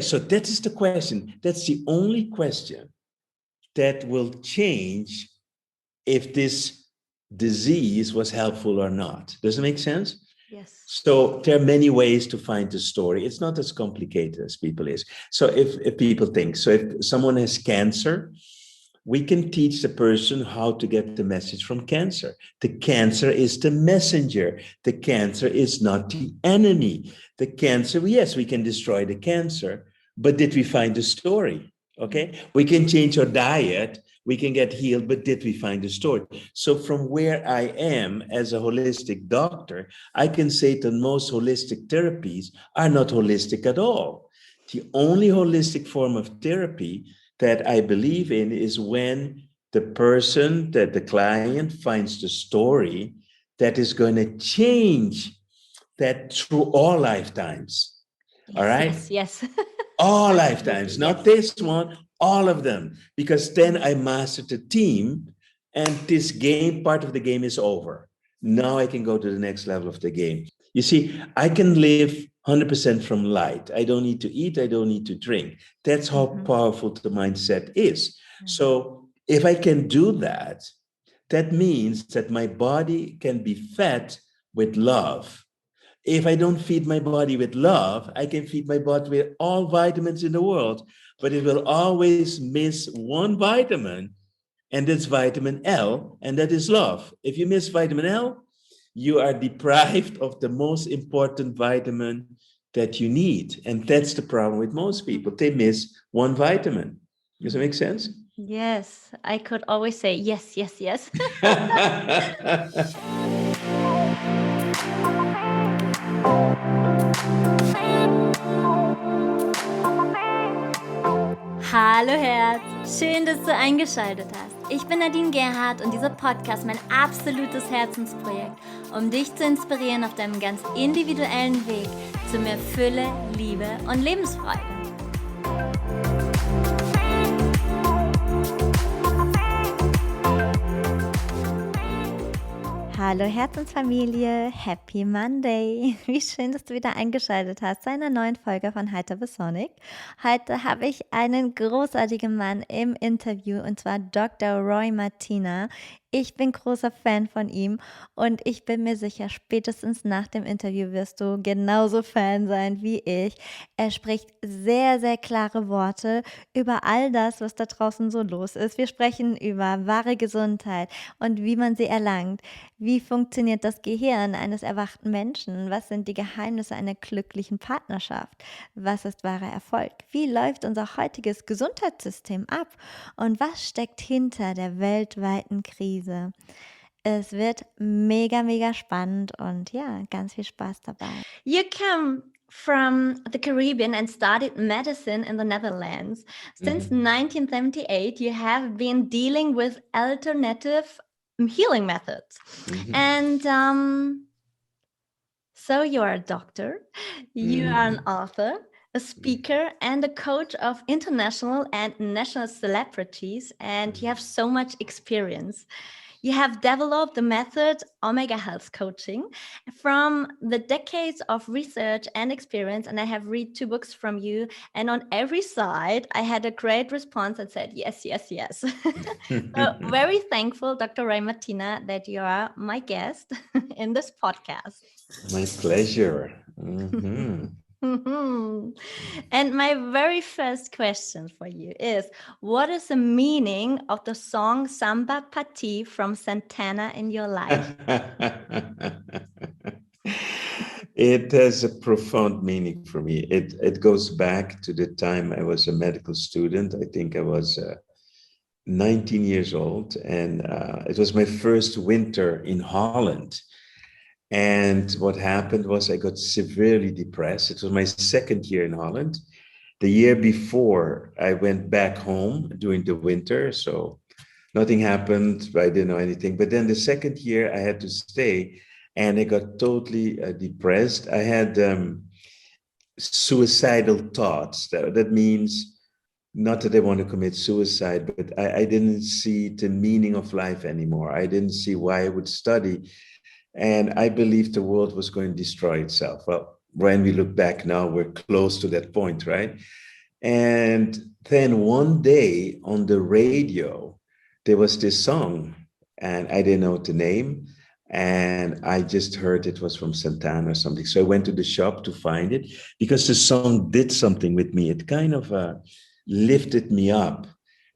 So that is the question. That's the only question that will change if this disease was helpful or not. Does it make sense? Yes. So there are many ways to find the story. It's not as complicated as people is. So if people think, so if someone has cancer, we can teach the person how to get the message from cancer. The cancer is the messenger. The cancer is not the enemy. The cancer, yes, we can destroy the cancer, but did we find the story? Okay, we can change our diet, we can get healed, but did we find the story? So from where I am as a holistic doctor, I can say that most holistic therapies are not holistic at all. The only holistic form of therapy that I believe in is when the person, that the client finds the story that is going to change that through all lifetimes. Yes, all right? Yes. All lifetimes, not this one, all of them. Because then I mastered the team and this game, part of the game is over. Now I can go to the next level of the game. You see, I can live 100% from light. I don't need to eat. I don't need to drink. That's how powerful the mindset is. So if I can do that, that means that my body can be fed with love. If I don't feed my body with love, I can feed my body with all vitamins in the world, but it will always miss one vitamin, and that's vitamin L, and that is love. If you miss vitamin L, you are deprived of the most important vitamin that you need. And that's the problem with most people. They miss one vitamin. Does that make sense? Yes, I could always say yes. Hallo Herz, schön, dass du eingeschaltet hast. Ich bin Nadine Gerhardt und dieser Podcast ist mein absolutes Herzensprojekt, um dich zu inspirieren auf deinem ganz individuellen Weg zu mehr Fülle, Liebe und Lebensfreude. Hallo Herzensfamilie, Happy Monday! Wie schön, dass du wieder eingeschaltet hast zu einer neuen Folge von Heiter bis Sonnig. Heute habe ich einen großartigen Mann im Interview und zwar Dr. Roy Martina. Ich bin großer Fan von ihm und ich bin mir sicher, spätestens nach dem Interview wirst du genauso Fan sein wie ich. Er spricht sehr, sehr klare Worte über all das, was da draußen so los ist. Wir sprechen über wahre Gesundheit und wie man sie erlangt. Wie funktioniert das Gehirn eines erwachten Menschen? Was sind die Geheimnisse einer glücklichen Partnerschaft? Was ist wahrer Erfolg? Wie läuft unser heutiges Gesundheitssystem ab? Und was steckt hinter der weltweiten Krise? Es wird mega, mega spannend und ja, ganz viel Spaß dabei. You come from the Caribbean and studied medicine in the Netherlands. Since 1978, you have been dealing with alternative healing methods. And so you are a doctor, you are an author, a speaker, and a coach of international and national celebrities, and you have so much experience. You have developed the method Omega Health Coaching from the decades of research and experience, and I have read 2 books from you, and on every side, I had a great response that said, yes. So very thankful, Dr. Roy Martina, that you are my guest in this podcast. My pleasure. And my very first question for you is, what is the meaning of the song Samba Pati from Santana in your life? It has a profound meaning for me. It goes back to the time I was a medical student. I think I was 19 years old, and it was my first winter in Holland. And what happened was I got severely depressed. It was my second year in Holland. The year before, I went back home during the winter, so nothing happened. I didn't know anything. But then the second year, I had to stay, and I got totally depressed. I had suicidal thoughts. That means not that I want to commit suicide, but I didn't see the meaning of life anymore. I didn't see why I would study. And I believed the world was going to destroy itself. Well, when we look back now, we're close to that point, right? And then one day on the radio, there was this song, and I didn't know the name. And I just heard it was from Santana or something. So I went to the shop to find it because the song did something with me. It kind of lifted me up.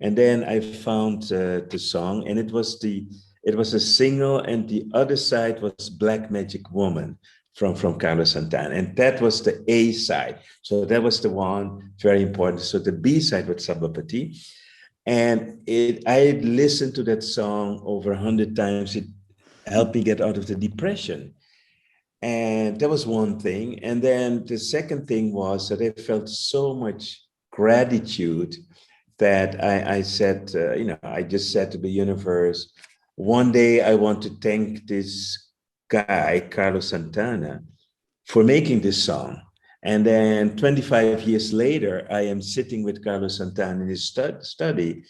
And then I found the song, and it was a single, and the other side was Black Magic Woman from Carlos Santana. And that was the A side. So that was the one very important. So the B side was Sabapati. And I listened to that song over 100 times. It helped me get out of the depression. And that was one thing. And then the second thing was that I felt so much gratitude that I said, I just said to the universe, one day I want to thank this guy, Carlos Santana, for making this song. And then 25 years later, I am sitting with Carlos Santana in his study.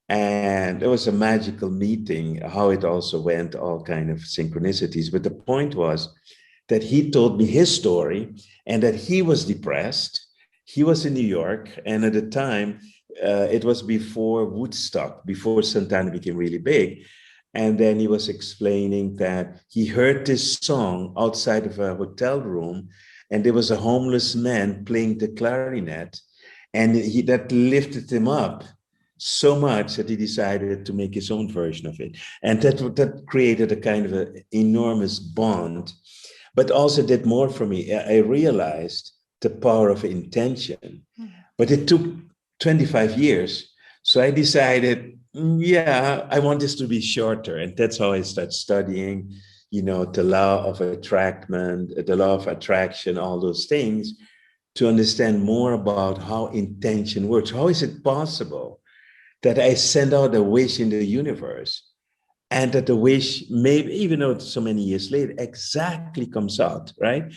And it was a magical meeting, how it also went, all kind of synchronicities. But the point was that he told me his story and that he was depressed. He was in New York. And at the time, it was before Woodstock, before Santana became really big. And then he was explaining that he heard this song outside of a hotel room, and there was a homeless man playing the clarinet, and that lifted him up so much that he decided to make his own version of it. And that created a kind of an enormous bond, but also did more for me. I realized the power of intention, but it took 25 years. So I decided, yeah, I want this to be shorter. And that's how I started studying, the law of attraction, the law of attraction, all those things, to understand more about how intention works. How is it possible that I send out a wish in the universe and that the wish, maybe even though it's so many years later, exactly comes out, right?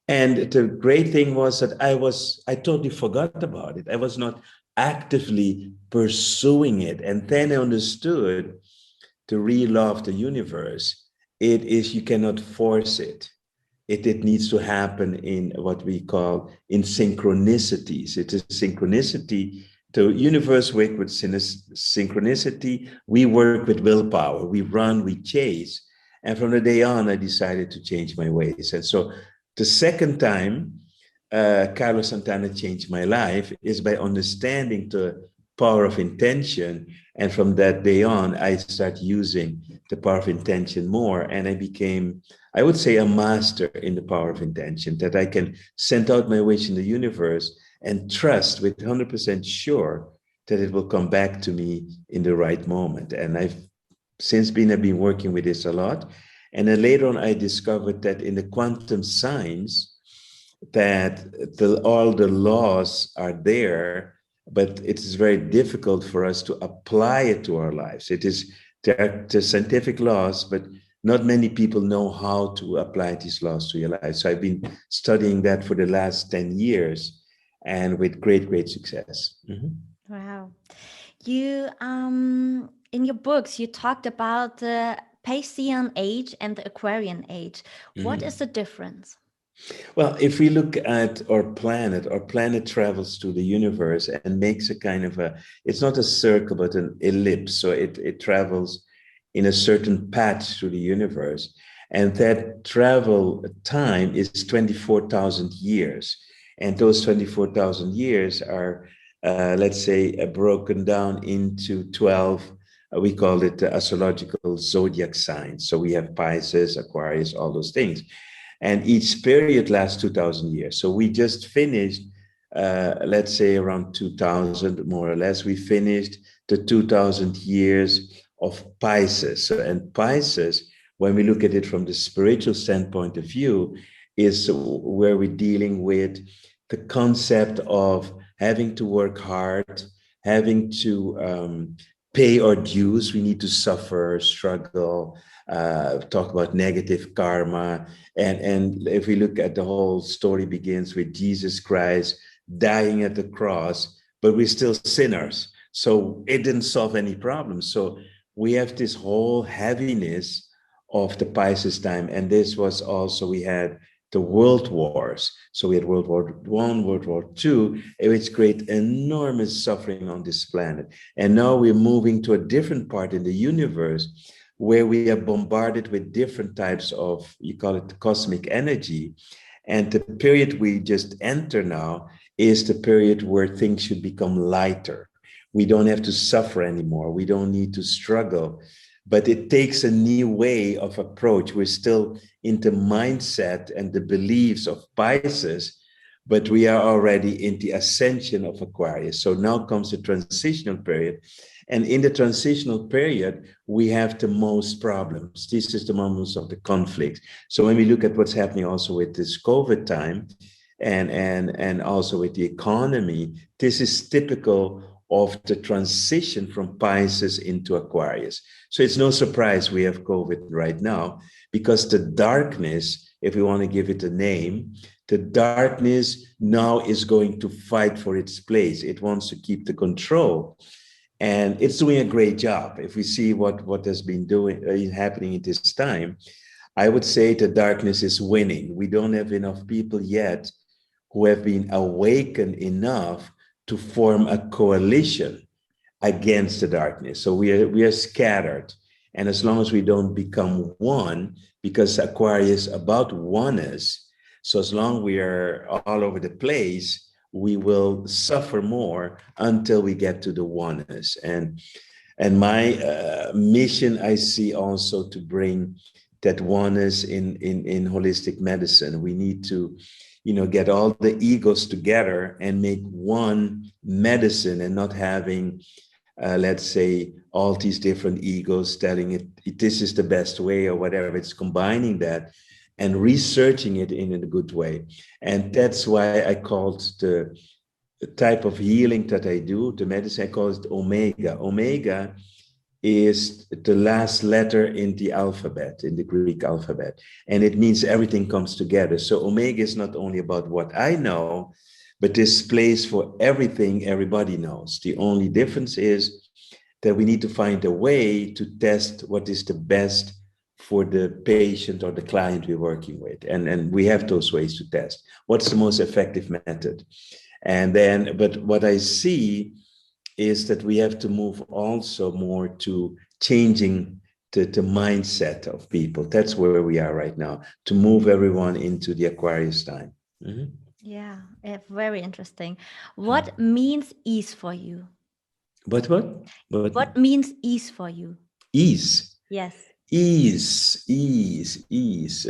And the great thing was that I totally forgot about it. I was not actively pursuing it. And then I understood the real law of the universe. It is, you cannot force it. It needs to happen in what we call in synchronicities. It is synchronicity. The universe works with synchronicity. We work with willpower. We run, we chase. And from the day on, I decided to change my ways. And so the second time Carlos Santana changed my life is by understanding the power of intention. And from that day on, I started using the power of intention more. And I became, I would say, a master in the power of intention, that I can send out my wish in the universe and trust with 100% sure that it will come back to me in the right moment. And I've been working with this a lot. And then later on, I discovered that in the quantum science, that all the laws are there, but it is very difficult for us to apply it to our lives. There are the scientific laws, but not many people know how to apply these laws to your life. So I've been studying that for the last 10 years and with great success. Mm-hmm. Wow. You, in your books, you talked about the Piscean age and the Aquarian age. What is the difference? Well, if we look at our planet travels through the universe and makes a kind of it's not a circle, but an ellipse. So it travels in a certain path through the universe. And that travel time is 24,000 years. And those 24,000 years are, let's say, broken down into 12, we call it the astrological zodiac signs. So we have Pisces, Aquarius, all those things. And each period lasts 2,000 years. So we just finished, let's say around 2000, more or less, we finished the 2,000 years of Pisces. So, and Pisces, when we look at it from the spiritual standpoint of view, is where we're dealing with the concept of having to work hard, having to pay our dues. We need to suffer, struggle, talk about negative karma. And if we look at the whole story begins with Jesus Christ dying at the cross, but we're still sinners. So it didn't solve any problems. So we have this whole heaviness of the Pisces time. And this was also, we had the world wars. So we had World War I, World War II, which created enormous suffering on this planet. And now we're moving to a different part in the universe where we are bombarded with different types of, you call it cosmic energy. And the period we just enter now is the period where things should become lighter. We don't have to suffer anymore. We don't need to struggle. But it takes a new way of approach. We're still in the mindset and the beliefs of Pisces, but we are already in the ascension of Aquarius. So now comes the transitional period. And in the transitional period, we have the most problems. This is the moments of the conflict. So when we look at what's happening also with this COVID time and also with the economy, this is typical of the transition from Pisces into Aquarius. So it's no surprise we have COVID right now, because the darkness, if we want to give it a name, the darkness now is going to fight for its place. It wants to keep the control. And it's doing a great job. If we see what has been happening at this time, I would say the darkness is winning. We don't have enough people yet who have been awakened enough to form a coalition against the darkness. So we are scattered. And as long as we don't become one, because Aquarius about oneness, so as long as we are all over the place, we will suffer more until we get to the oneness. And my mission, I see also to bring that oneness in holistic medicine. We need to, get all the egos together and make one medicine, and not having, let's say, all these different egos telling it this is the best way or whatever. It's combining that and researching it in a good way. And that's why I called the type of healing that I do, the medicine, I call it Omega. Omega is the last letter in the alphabet, in the Greek alphabet. And it means everything comes together. So Omega is not only about what I know, but this place for everything everybody knows. The only difference is that we need to find a way to test what is the best for the patient or the client we're working with. And we have those ways to test. What's the most effective method? And then, but what I see is that we have to move also more to changing the mindset of people. That's where we are right now, to move everyone into the Aquarius time. Mm-hmm. Yeah, very interesting. What means ease for you? What? What means ease for you? Ease. Yes. Ease. Ease.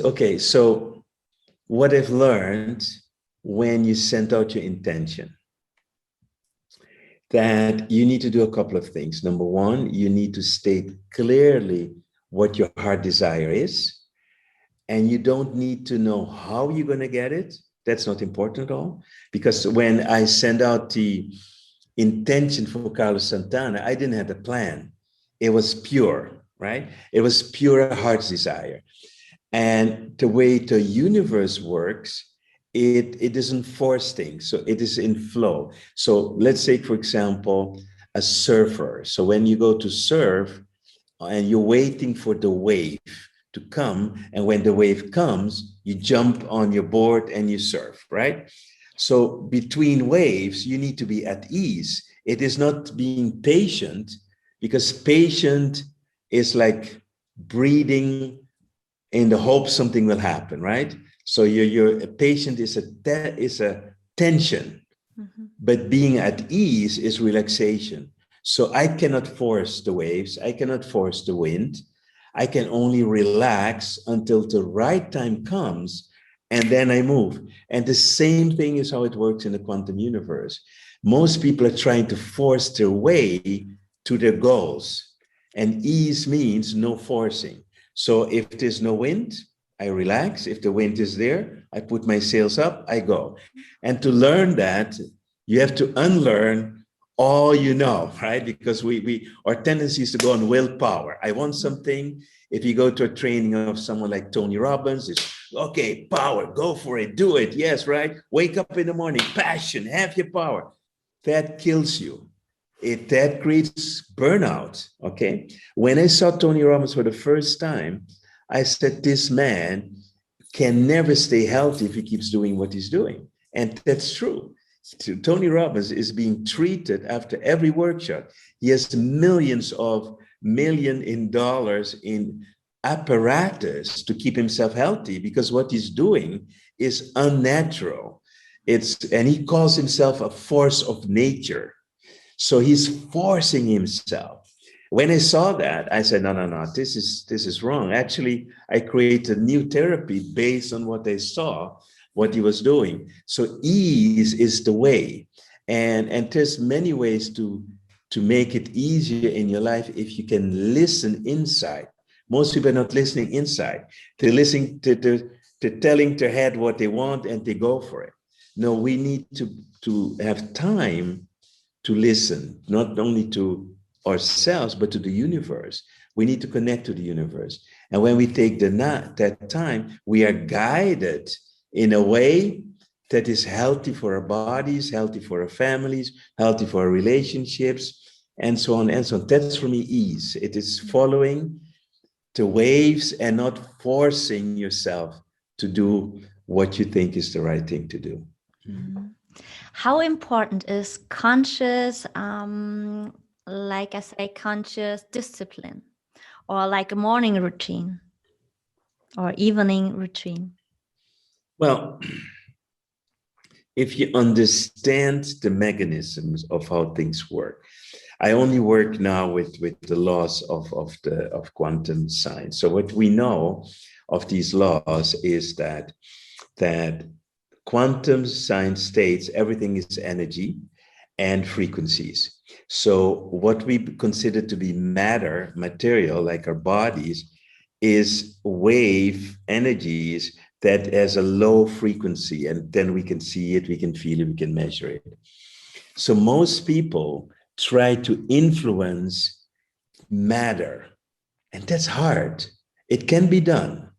Okay, so what I've learned when you send out your intention, that you need to do a couple of things. Number one, you need to state clearly what your heart desire is. And you don't need to know how you're going to get it. That's not important at all. Because when I send out the intention for Carlos Santana, I didn't have a plan. It was pure, right? It was pure heart's desire. And the way the universe works, it doesn't force things. So it is in flow. So let's say, for example, a surfer. So when you go to surf and you're waiting for the wave to come, and when the wave comes, you jump on your board and you surf, right? So between waves, you need to be at ease. It is not being patient, because patient is like breathing in the hope something will happen, right? So your patient is a tension, but being at ease is relaxation. So I cannot force the waves. I cannot force the wind. I can only relax until the right time comes, and then I move. And the same thing is how it works in the quantum universe. Most people are trying to force their way to their goals, and ease means no forcing. So if there's no wind, I relax. If the wind is there, I put my sails up, I go. And to learn that, you have to unlearn all you know, right? Because our tendency is to go on willpower. I want something. If you go to a training of someone like Tony Robbins, it's okay, power, go for it, do it. Yes, right? Wake up in the morning, passion, have your power. That kills you. That creates burnout, okay? When I saw Tony Robbins for the first time, I said, this man can never stay healthy if he keeps doing what he's doing. And that's true. Tony Robbins is being treated after every workshop. He has millions in dollars in apparatus to keep himself healthy, because what he's doing is unnatural. And he calls himself a force of nature. So he's forcing himself. When I saw that, I said, no, this is wrong. Actually, I created a new therapy based on what I saw, what he was doing. So ease is the way. And there's many ways to make it easier in your life if you can listen inside. Most people are not listening inside. They're listening to telling their head what they want and they go for it. No, we need to have time to listen, not only to ourselves, but to the universe. We need to connect to the universe. And when we take that time, we are guided in a way that is healthy for our bodies, healthy for our families, healthy for our relationships, and so on and so on. That's for me ease. It is following the waves and not forcing yourself to do what you think is the right thing to do. Mm-hmm. How important is conscious, conscious discipline, or like a morning routine or evening routine? Well, if you understand the mechanisms of how things work, I only work now with the laws of quantum science. So what we know of these laws is that quantum science states everything is energy and frequencies. So what we consider to be material, like our bodies, is wave energies that has a low frequency, and then we can see it, we can feel it, we can measure it. So most people try to influence matter, and that's hard. It can be done,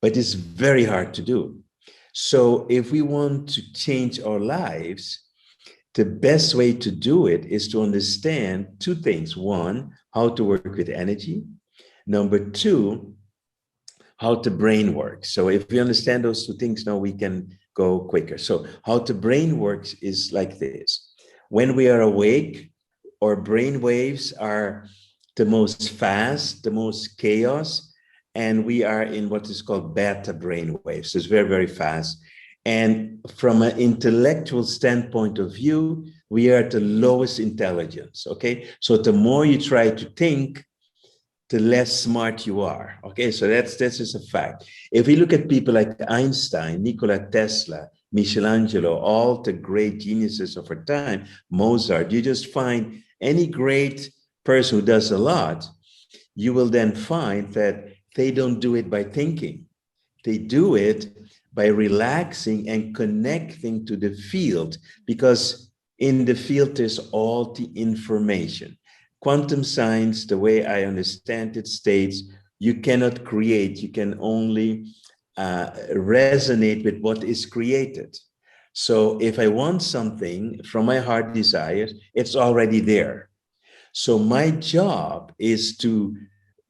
but it's very hard to do. So if we want to change our lives, the best way to do it is to understand two things. One, how to work with energy. Number two, how the brain works. So if we understand those two things, now we can go quicker. So how the brain works is like this. When we are awake, our brain waves are the most fast, the most chaos, and we are in what is called beta brain waves. So it's very, very fast. And from an intellectual standpoint of view, we are at the lowest intelligence, okay? So the more you try to think, the less smart you are, okay? So that's just a fact. If we look at people like Einstein, Nikola Tesla, Michelangelo, all the great geniuses of our time, Mozart, you just find any great person who does a lot, you will then find that they don't do it by thinking. They do it by relaxing and connecting to the field, because in the field there's all the information. Quantum science, the way I understand it, states you cannot create, you can only resonate with what is created. So if I want something from my heart desires, it's already there. So my job is to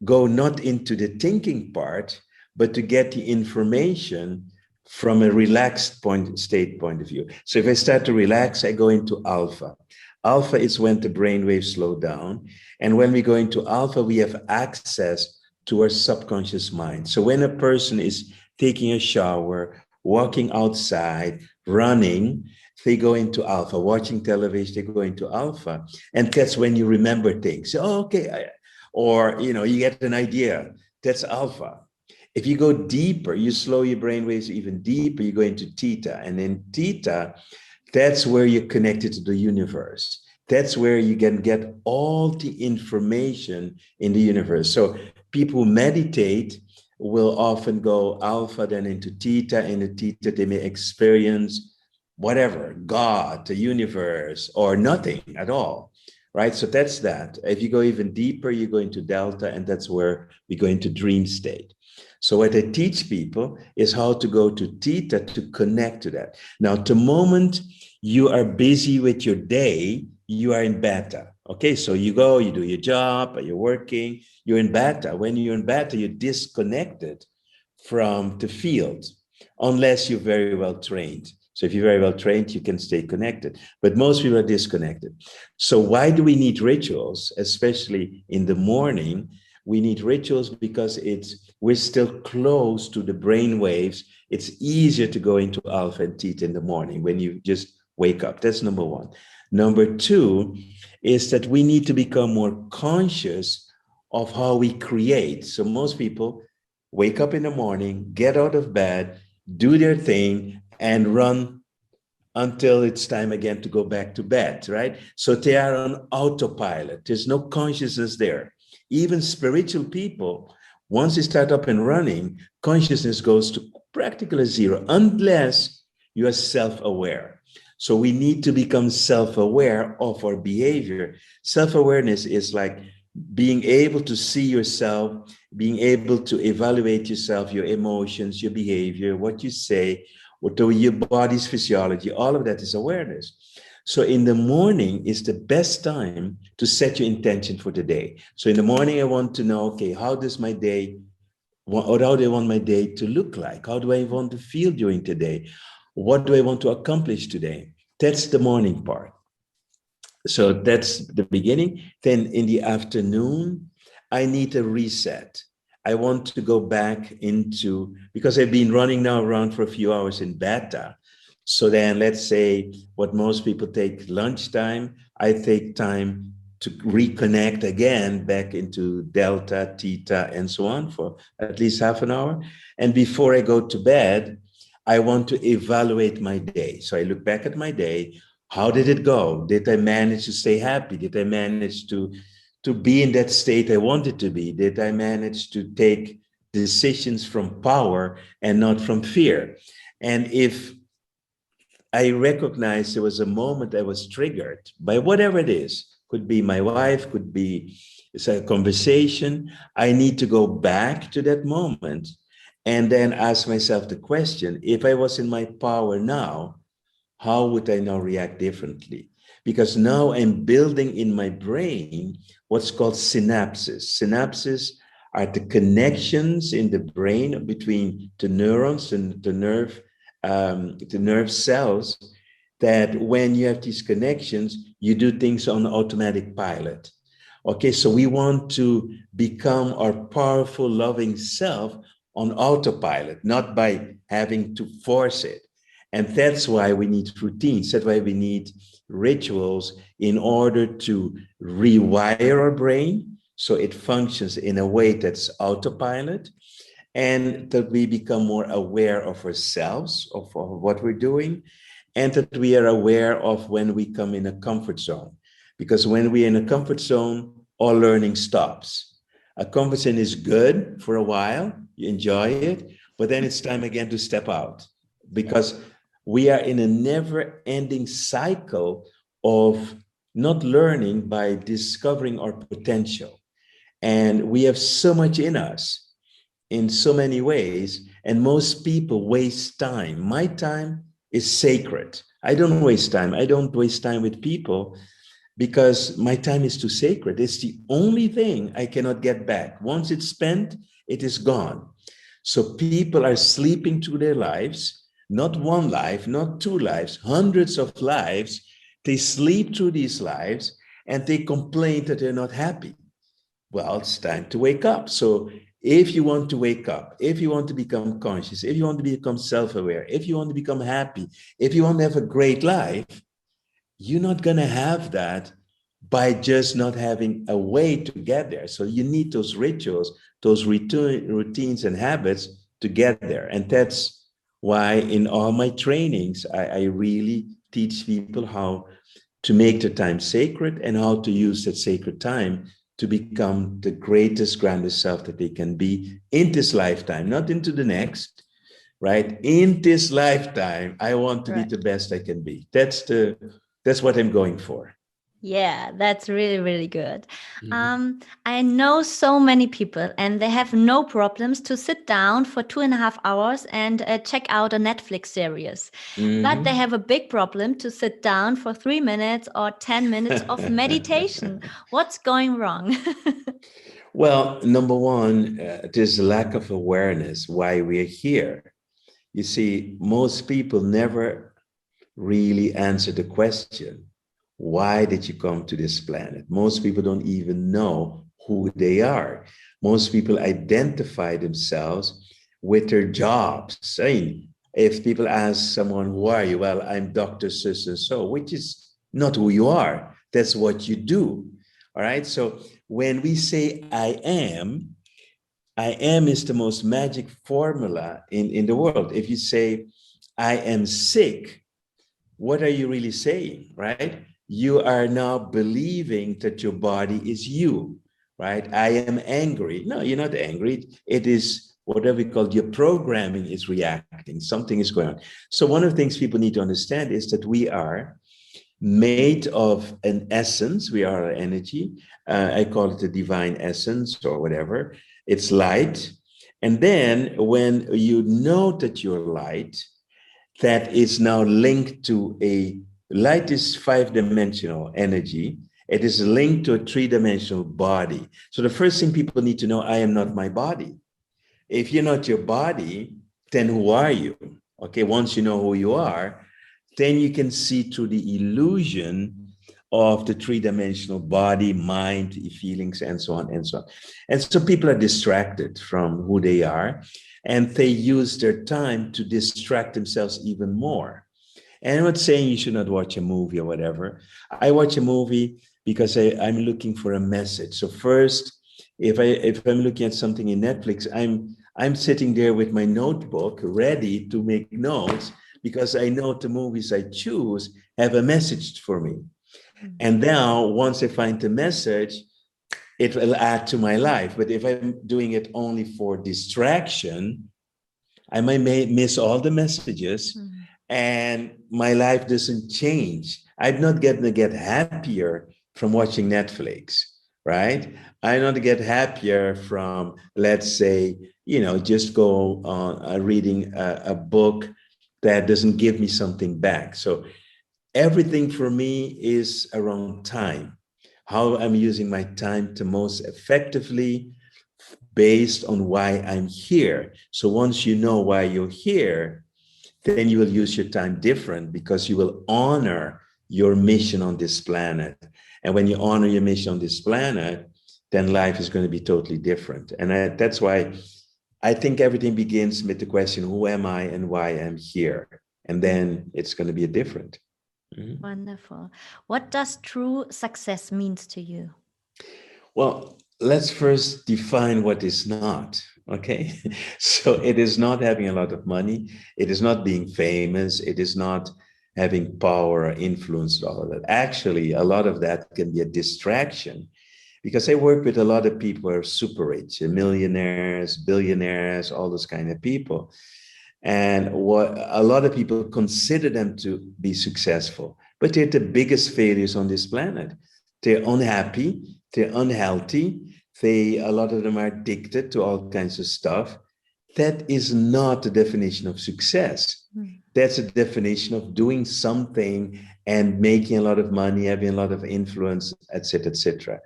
go not into the thinking part, but to get the information from a relaxed state point of view. So if I start to relax, I go into alpha. Alpha is when the brainwaves slow down. And when we go into alpha, we have access to our subconscious mind. So when a person is taking a shower, walking outside, running, they go into alpha. Watching television, they go into alpha. And that's when you remember things. Oh, okay. Or, you get an idea. That's alpha. If you go deeper, you slow your brainwaves even deeper, you go into theta. And in theta, that's where you're connected to the universe. That's where you can get all the information in the universe. So people who meditate will often go alpha, then into theta. In the theta, they may experience whatever, God, the universe, or nothing at all, right? So that's that. If you go even deeper, you go into delta, and that's where we go into dream state. So what I teach people is how to go to theta to connect to that. Now, the moment you are busy with your day, you are in beta. Okay, so you go, you do your job, you're working, you're in beta. When you're in beta, you're disconnected from the field, unless you're very well trained. So if you're very well trained, you can stay connected. But most people are disconnected. So why do we need rituals, especially in the morning? We need rituals because we're still close to the brain waves. It's easier to go into alpha and theta in the morning when you just wake up. That's number one. Number two is that we need to become more conscious of how we create. So most people wake up in the morning, get out of bed, do their thing, and run until it's time again to go back to bed, right? So they are on autopilot. There's no consciousness there. Even spiritual people, once they start up and running, consciousness goes to practically zero, unless you are self-aware. So we need to become self-aware of our behavior. Self-awareness is like being able to see yourself, being able to evaluate yourself, your emotions, your behavior, what you say, your body's physiology, all of that is awareness. So in the morning is the best time to set your intention for the day. So in the morning, I want to know, okay, how does my day, or how do I want my day to look like? How do I want to feel during the day? What do I want to accomplish today? That's the morning part. So that's the beginning. Then in the afternoon, I need a reset. I want to go back into, because I've been running now around for a few hours in beta. So then let's say what most people take lunchtime, I take time to reconnect again back into delta, theta, and so on for at least half an hour. And before I go to bed, I want to evaluate my day. So I look back at my day. How did it go? Did I manage to stay happy? Did I manage to be in that state I wanted to be? Did I manage to take decisions from power and not from fear? And if I recognize there was a moment I was triggered by whatever it is, could be my wife, could be a conversation, I need to go back to that moment and then ask myself the question, if I was in my power now, how would I now react differently? Because now I'm building in my brain what's called synapses. Synapses are the connections in the brain between the neurons and the nerve cells, that when you have these connections, you do things on automatic pilot. Okay, so we want to become our powerful, loving self on autopilot, not by having to force it. And that's why we need routines. That's why we need rituals in order to rewire our brain so it functions in a way that's autopilot, and that we become more aware of ourselves, of what we're doing, and that we are aware of when we come in a comfort zone. Because when we're in a comfort zone, all learning stops. A comfort zone is good for a while, you enjoy it, but then it's time again to step out, because we are in a never-ending cycle of not learning by discovering our potential. And we have so much in us in so many ways, and most people waste time. My time is sacred. I don't waste time. I don't waste time with people because my time is too sacred. It's the only thing I cannot get back. Once it's spent, it is gone. So people are sleeping through their lives, not one life, not two lives, hundreds of lives. They sleep through these lives and they complain that they're not happy. Well, it's time to wake up. So if you want to wake up, if you want to become conscious, if you want to become self-aware, if you want to become happy, if you want to have a great life, you're not going to have that by just not having a way to get there. So you need those rituals, those routines and habits to get there. And that's why in all my trainings, I really teach people how to make the time sacred and how to use that sacred time to become the greatest, grandest self that they can be in this lifetime, not into the next, right? In this lifetime, I want to be the best I can be. That's what I'm going for. Yeah, that's really, really good. Mhm. I know so many people, and they have no problems to sit down for 2.5 hours and check out a Netflix series. But they Mhm. have a big problem to sit down for 3 minutes or 10 minutes of meditation. What's going wrong? Well, number one, there's a lack of awareness why we're here. You see, most people never really answer the question, why did you come to this planet? Most people don't even know who they are. Most people identify themselves with their jobs. I mean, if people ask someone, who are you? Well, I'm Dr. So and so, which is not who you are. That's what you do. All right. So when we say I am is the most magic formula in the world. If you say, I am sick, what are you really saying, right? You are now believing that your body is you, right? I am angry. No, you're not angry. It is whatever we call your programming is reacting. Something is going on. So one of the things people need to understand is that we are made of an essence. We are energy. I call it the divine essence or whatever. It's light. And then when you know that you're light, that is now linked to a light is 5-dimensional energy. It is linked to a 3-dimensional body. So the first thing people need to know, I am not my body. If you're not your body, then who are you? Okay, once you know who you are, then you can see through the illusion of the 3-dimensional body, mind, feelings, and so on and so on. And so people are distracted from who they are, and they use their time to distract themselves even more. And I'm not saying you should not watch a movie or whatever. I watch a movie because I'm looking for a message. So first, if I'm looking at something in Netflix, I'm sitting there with my notebook ready to make notes because I know the movies I choose have a message for me. And now once I find the message, it will add to my life. But if I'm doing it only for distraction, I might miss all the messages and my life doesn't change. I'm not going to get happier from watching Netflix, right? I'm not get happier from, let's say, just go on reading a book that doesn't give me something back. So everything for me is around time, how I'm using my time to most effectively based on why I'm here. So once you know why you're here, then you will use your time different because you will honor your mission on this planet. And when you honor your mission on this planet, then life is going to be totally different. And that's why I think everything begins with the question, who am I and why I'm here? And then it's going to be different. Mhm. Wonderful. What does true success means to you? Well, let's first define what is not. Okay. So it is not having a lot of money. It is not being famous. It is not having power or influence, all of that. Actually, a lot of that can be a distraction because I work with a lot of people who are super rich, millionaires, billionaires, all those kind of people. And what a lot of people consider them to be successful, but they're the biggest failures on this planet. They're unhappy, they're unhealthy, a lot of them are addicted to all kinds of stuff. That is not the definition of success. That's a definition of doing something and making a lot of money, having a lot of influence, etc., etc.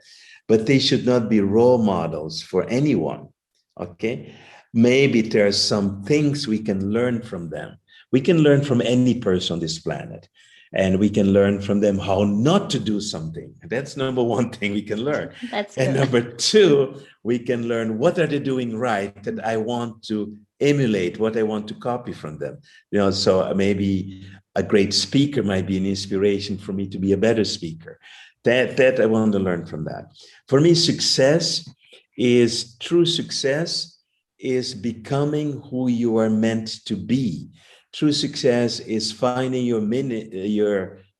But they should not be role models for anyone. Okay. Maybe there are some things we can learn from them. We can learn from any person on this planet, and we can learn from them how not to do something. That's number one thing we can learn. That's And good. number two, we can learn what are they doing right that I want to emulate, what I want to copy from them. So maybe a great speaker might be an inspiration for me to be a better speaker. That I want to learn from that. For me, true success is becoming who you are meant to be. True success is finding your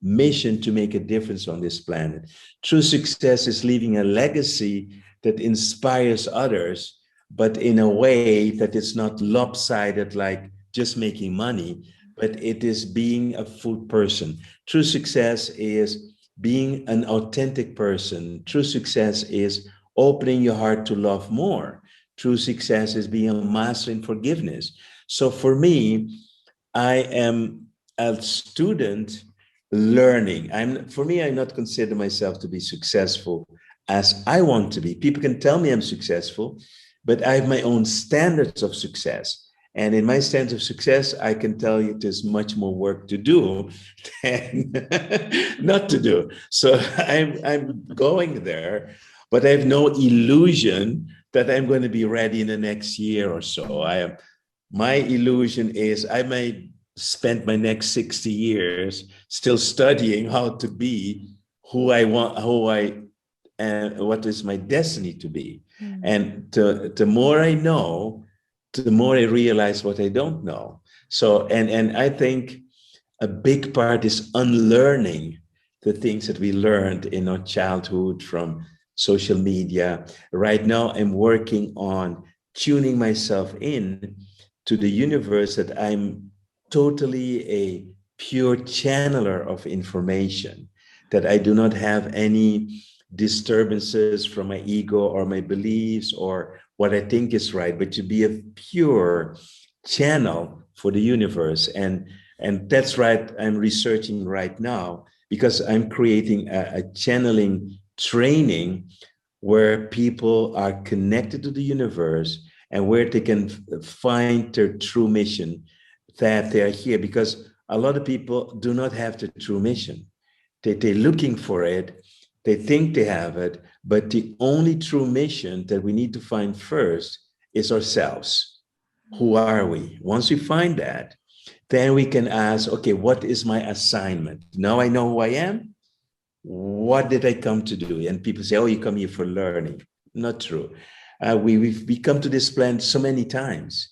mission to make a difference on this planet. True success is leaving a legacy that inspires others, but in a way that it's not lopsided like just making money, but it is being a full person. True success is being an authentic person. True success is opening your heart to love more. True success is being a master in forgiveness. So for me, I am a student learning. I not consider myself to be successful as I want to be. People can tell me I'm successful, but I have my own standards of success. And in my standards of success, I can tell you there's much more work to do than not to do. So I'm going there, but I have no illusion that I'm going to be ready in the next year or so. My illusion is I may spend my next 60 years still studying how to be who I want, and what is my destiny to be. And the more I know, the more I realize what I don't know. So, and I think a big part is unlearning the things that we learned in our childhood from social media. Right now, I'm working on tuning myself in to the universe, that I'm totally a pure channeler of information, that I do not have any disturbances from my ego or my beliefs or what I think is right, but to be a pure channel for the universe. And that's right, I'm researching right now, because I'm creating a channeling training where people are connected to the universe and where they can find their true mission, that they are here. Because a lot of people do not have the true mission. They're looking for it. They think they have it, but the only true mission that we need to find first is ourselves. Who are we? Once we find that, then we can ask, okay, what is my assignment? Now I know who I am. What did I come to do? And people say, oh, you come here for learning. Not true. We come to this planet so many times,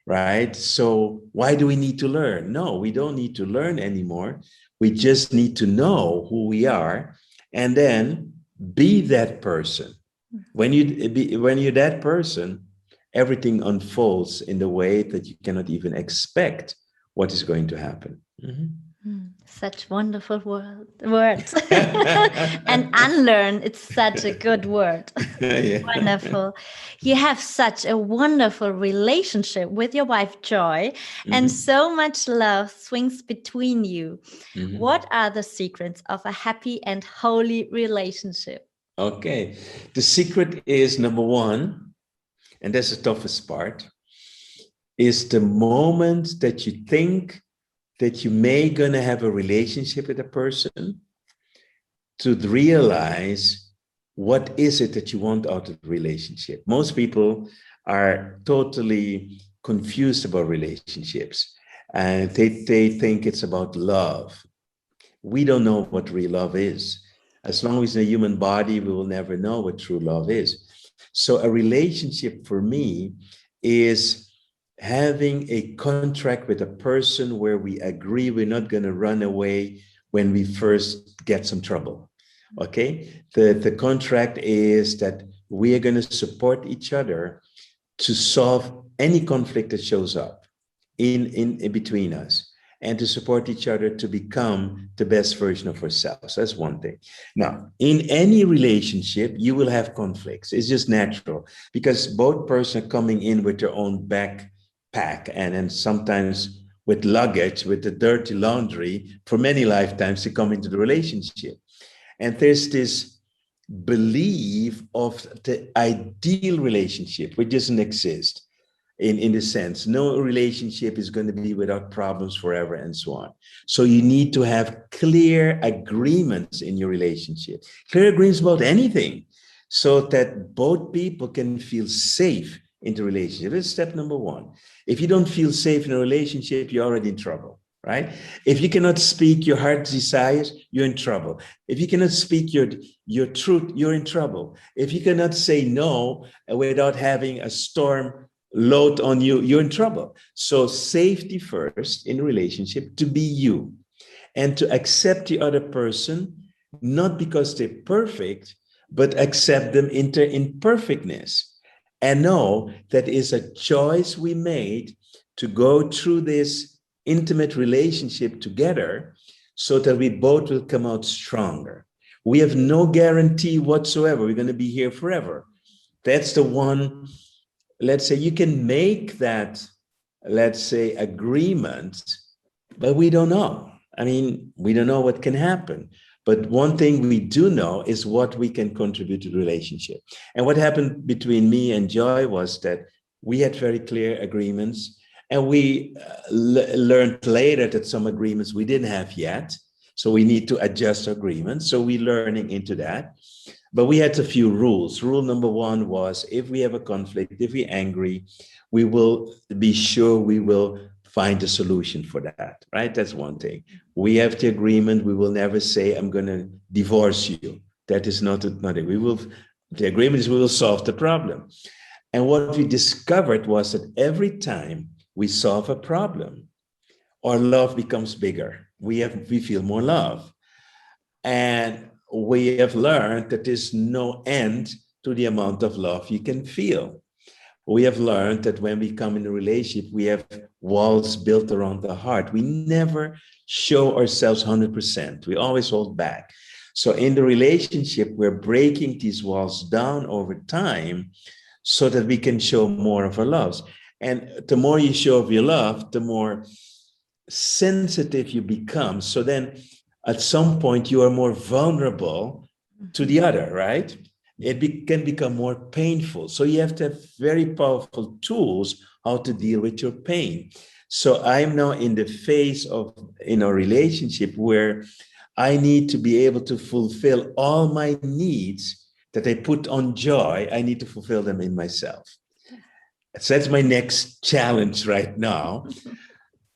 right? So why do we need to learn? No, we don't need to learn anymore. We just need to know who we are and then be that person. When you're that person, everything unfolds in the way that you cannot even expect what is going to happen. Such wonderful words. And unlearn, it's such a good word. Yeah. Wonderful. You have such a wonderful relationship with your wife, Joy, and so much love swings between you. What are the secrets of a happy and holy relationship? Okay. The secret is, number one, and that's the toughest part, is the moment that you think that you may gonna have a relationship with a person, to realize what is it that you want out of the relationship. Most people are totally confused about relationships, and they think it's about love. We don't know what real love is. As long as in a human body, we will never know what true love is. So a relationship for me is having a contract with a person where we agree we're not going to run away when we first get some trouble. Okay, the contract is that we are going to support each other to solve any conflict that shows up in between us, and to support each other to become the best version of ourselves. That's one thing. Now, in any relationship, you will have conflicts. It's just natural, because both persons are coming in with their own backpack, and then sometimes with luggage, with the dirty laundry for many lifetimes to come into the relationship. And there's this belief of the ideal relationship, which doesn't exist. In the sense, no relationship is going to be without problems forever and so on. So you need to have clear agreements in your relationship, clear agreements about anything, so that both people can feel safe in the relationship. That's step number one. If you don't feel safe in a relationship, you're already in trouble, right? If you cannot speak your heart's desires, you're in trouble. If you cannot speak your truth, you're in trouble. If you cannot say no without having a storm load on you, you're in trouble. So safety first in a relationship, to be you, and to accept the other person, not because they're perfect, but accept them in their imperfectness, and know that is a choice we made to go through this intimate relationship together, so that we both will come out stronger. We have no guarantee whatsoever we're going to be here forever. That's the one, let's say, you can make that, let's say, agreement, but we don't know. I mean, we don't know what can happen. But one thing we do know is what we can contribute to the relationship. And what happened between me and Joy was that we had very clear agreements, and we learned later that some agreements we didn't have yet. So we need to adjust agreements. So we're learning into that. But we had a few rules. Rule number one was, if we have a conflict, if we're angry, we will be sure we will find a solution for that, right? That's one thing. We have the agreement. We will never say, I'm going to divorce you. That is not it. The agreement is we will solve the problem. And what we discovered was that every time we solve a problem, our love becomes bigger. We feel more love. And we have learned that there's no end to the amount of love you can feel. We have learned that when we come in a relationship, we have walls built around the heart. We never show ourselves 100%. We always hold back. So in the relationship, we're breaking these walls down over time so that we can show more of our loves. And the more you show of your love, the more sensitive you become. So then at some point, you are more vulnerable to the other, right? It can become more painful. So you have to have very powerful tools how to deal with your pain. So I'm now in the phase of in a relationship where I need to be able to fulfill all my needs that I put on Joy. I need to fulfill them in myself. So that's my next challenge right now.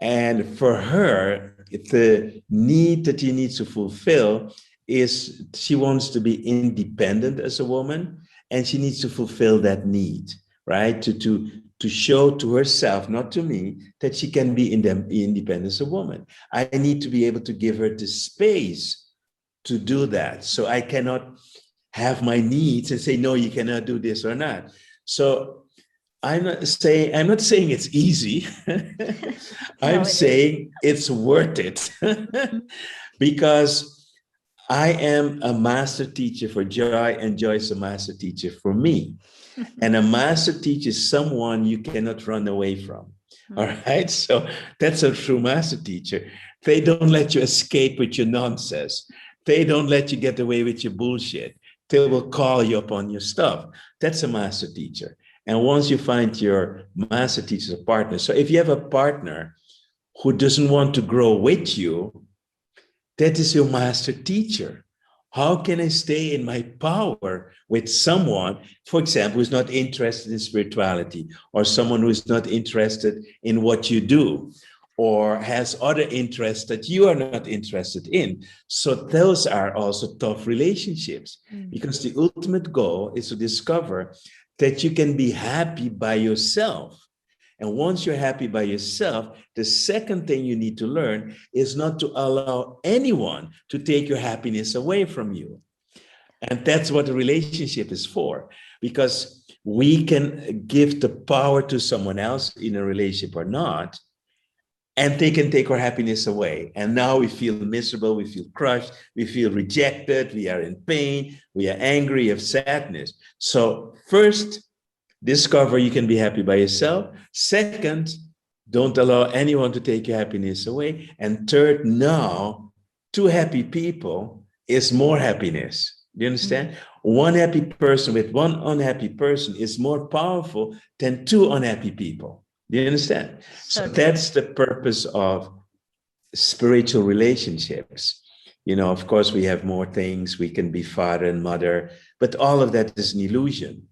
And for her, the need that she needs to fulfill is she wants to be independent as a woman, and she needs to fulfill that need, right? To show to herself, not to me, that she can be independent as a woman. I need to be able to give her the space to do that. So I cannot have my needs and say, no, you cannot do this or not. So I'm not saying it's easy. I'm saying it's worth it because I am a master teacher for Joy, and Joy is a master teacher for me. And a master teacher is someone you cannot run away from. All right. So that's a true master teacher. They don't let you escape with your nonsense. They don't let you get away with your bullshit. They will call you up on your stuff. That's a master teacher. And once you find your master teacher, a partner. So if you have a partner who doesn't want to grow with you, that is your master teacher. How can I stay in my power with someone, for example, who's not interested in spirituality, or someone who is not interested in what you do, or has other interests that you are not interested in? So those are also tough relationships, because the ultimate goal is to discover that you can be happy by yourself. And once you're happy by yourself, the second thing you need to learn is not to allow anyone to take your happiness away from you. And that's what a relationship is for, because we can give the power to someone else in a relationship or not, and they can take our happiness away. And now we feel miserable, we feel crushed, we feel rejected, we are in pain, we are angry, we have sadness. So first, discover you can be happy by yourself. Second, don't allow anyone to take your happiness away. And third, now, two happy people is more happiness. Do you understand? One happy person with one unhappy person is more powerful than two unhappy people. Do you understand? So that's the purpose of spiritual relationships. You know, of course, we have more things. We can be father and mother, but all of that is an illusion.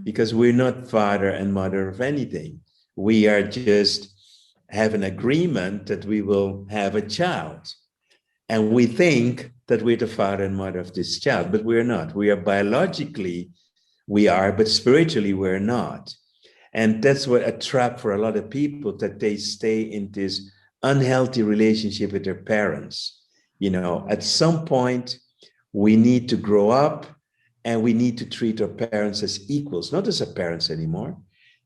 Because we're not father and mother of anything. We are just have an agreement that we will have a child. And we think that we're the father and mother of this child, but we're not. We are biologically, we are, but spiritually we're not. And that's what a trap for a lot of people, that they stay in this unhealthy relationship with their parents. You know, at some point, we need to grow up. And we need to treat our parents as equals, not as our parents anymore.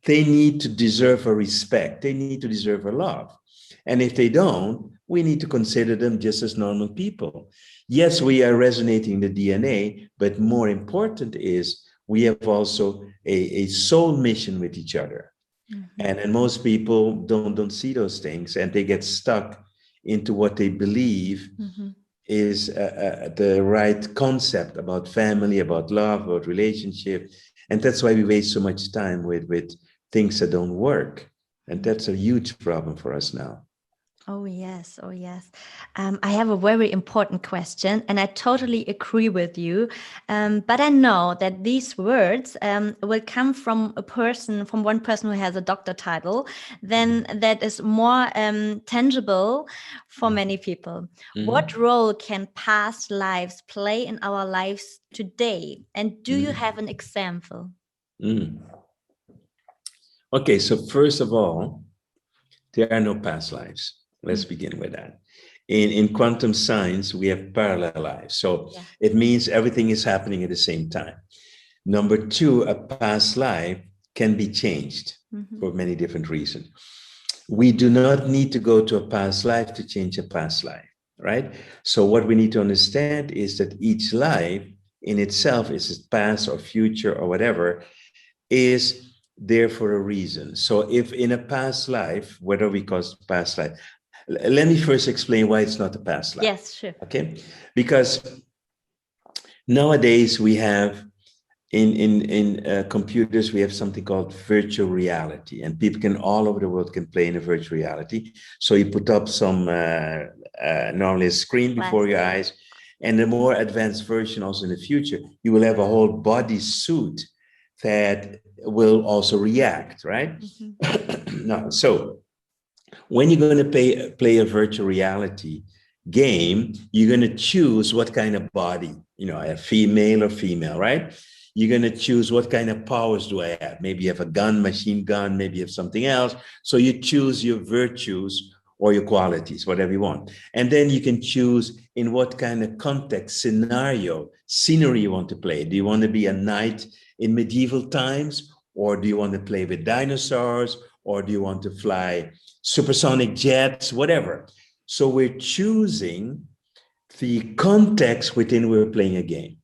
They need to deserve a respect. They need to deserve a love. And if they don't, we need to consider them just as normal people. Yes, we are resonating the DNA, but more important is we have also a soul mission with each other. And most people don't see those things, and they get stuck into what they believe is the right concept about family, about love, about relationship. And that's why we waste so much time with things that don't work. And that's a huge problem for us now. Oh, yes. Oh, yes. I have a very important question, and I totally agree with you. But I know that these words will come from one person who has a doctor title, then that is more tangible for many people. What role can past lives play in our lives today? And do you have an example? Okay, so first of all, there are no past lives. Let's begin with that. In quantum science, we have parallel lives. So it means everything is happening at the same time. Number two, a past life can be changed for many different reasons. We do not need to go to a past life to change a past life, right? So what we need to understand is that each life in itself, is it past or future or whatever, is there for a reason. So if in a past life, whether we call it past life, let me first explain why it's not a past life. Yes, sure. Okay, because nowadays we have in computers, we have something called virtual reality, and people can all over the world can play in a virtual reality. So you put up some normally a screen before your eyes, and the more advanced version also in the future, you will have a whole body suit that will also react, right? No, so when you're going to play a virtual reality game, you're going to choose what kind of body, a female or female, right? You're going to choose what kind of powers do I have. Maybe you have a gun, machine gun, maybe you have something else. So you choose your virtues or your qualities, whatever you want. And then you can choose in what kind of context, scenery you want to play. Do you want to be a knight in medieval times? Or do you want to play with dinosaurs? Or do you want to fly supersonic jets, whatever? So we're choosing the context within we're playing a game.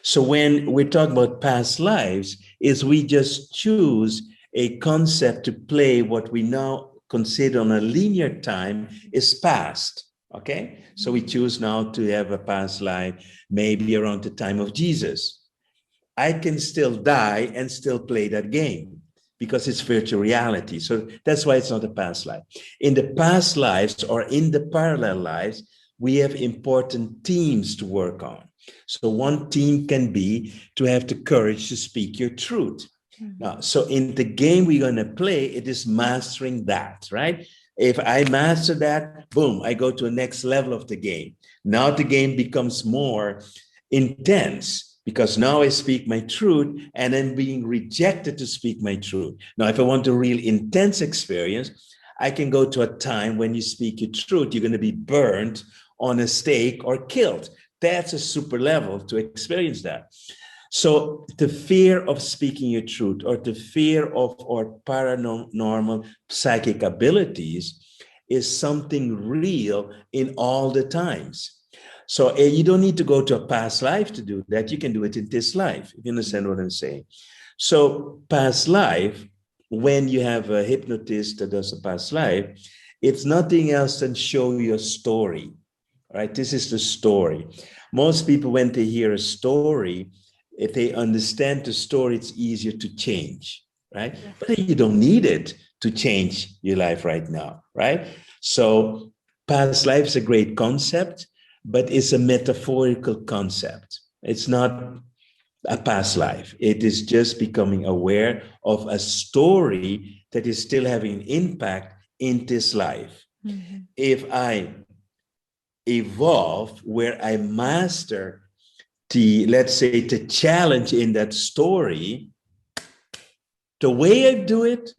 So when we're talking about past lives, is we just choose a concept to play what we now consider on a linear time is past, okay? So we choose now to have a past life, maybe around the time of Jesus. I can still die and still play that game because it's virtual reality. So that's why it's not a past life. In the past lives or in the parallel lives, we have important themes to work on. So one theme can be to have the courage to speak your truth. Now, so in the game we're going to play, it is mastering that, right? If I master that, boom, I go to the next level of the game. Now the game becomes more intense because now I speak my truth and I'm being rejected to speak my truth. Now, if I want a real intense experience, I can go to a time when you speak your truth, you're going to be burned on a stake or killed. That's a super level to experience that. So the fear of speaking your truth or the fear of our paranormal psychic abilities is something real in all the times. So you don't need to go to a past life to do that. You can do it in this life, if you understand what I'm saying. So past life, when you have a hypnotist that does a past life, it's nothing else than show you a story, right? This is the story. Most people, when they hear a story, if they understand the story, it's easier to change, right? Yes. But you don't need it to change your life right now, right? So past life is a great concept, but it's a metaphorical concept. It's not a past life. It is just becoming aware of a story that is still having an impact in this life. Mm-hmm. If I evolve where I master let's say the challenge in that story, the way I do it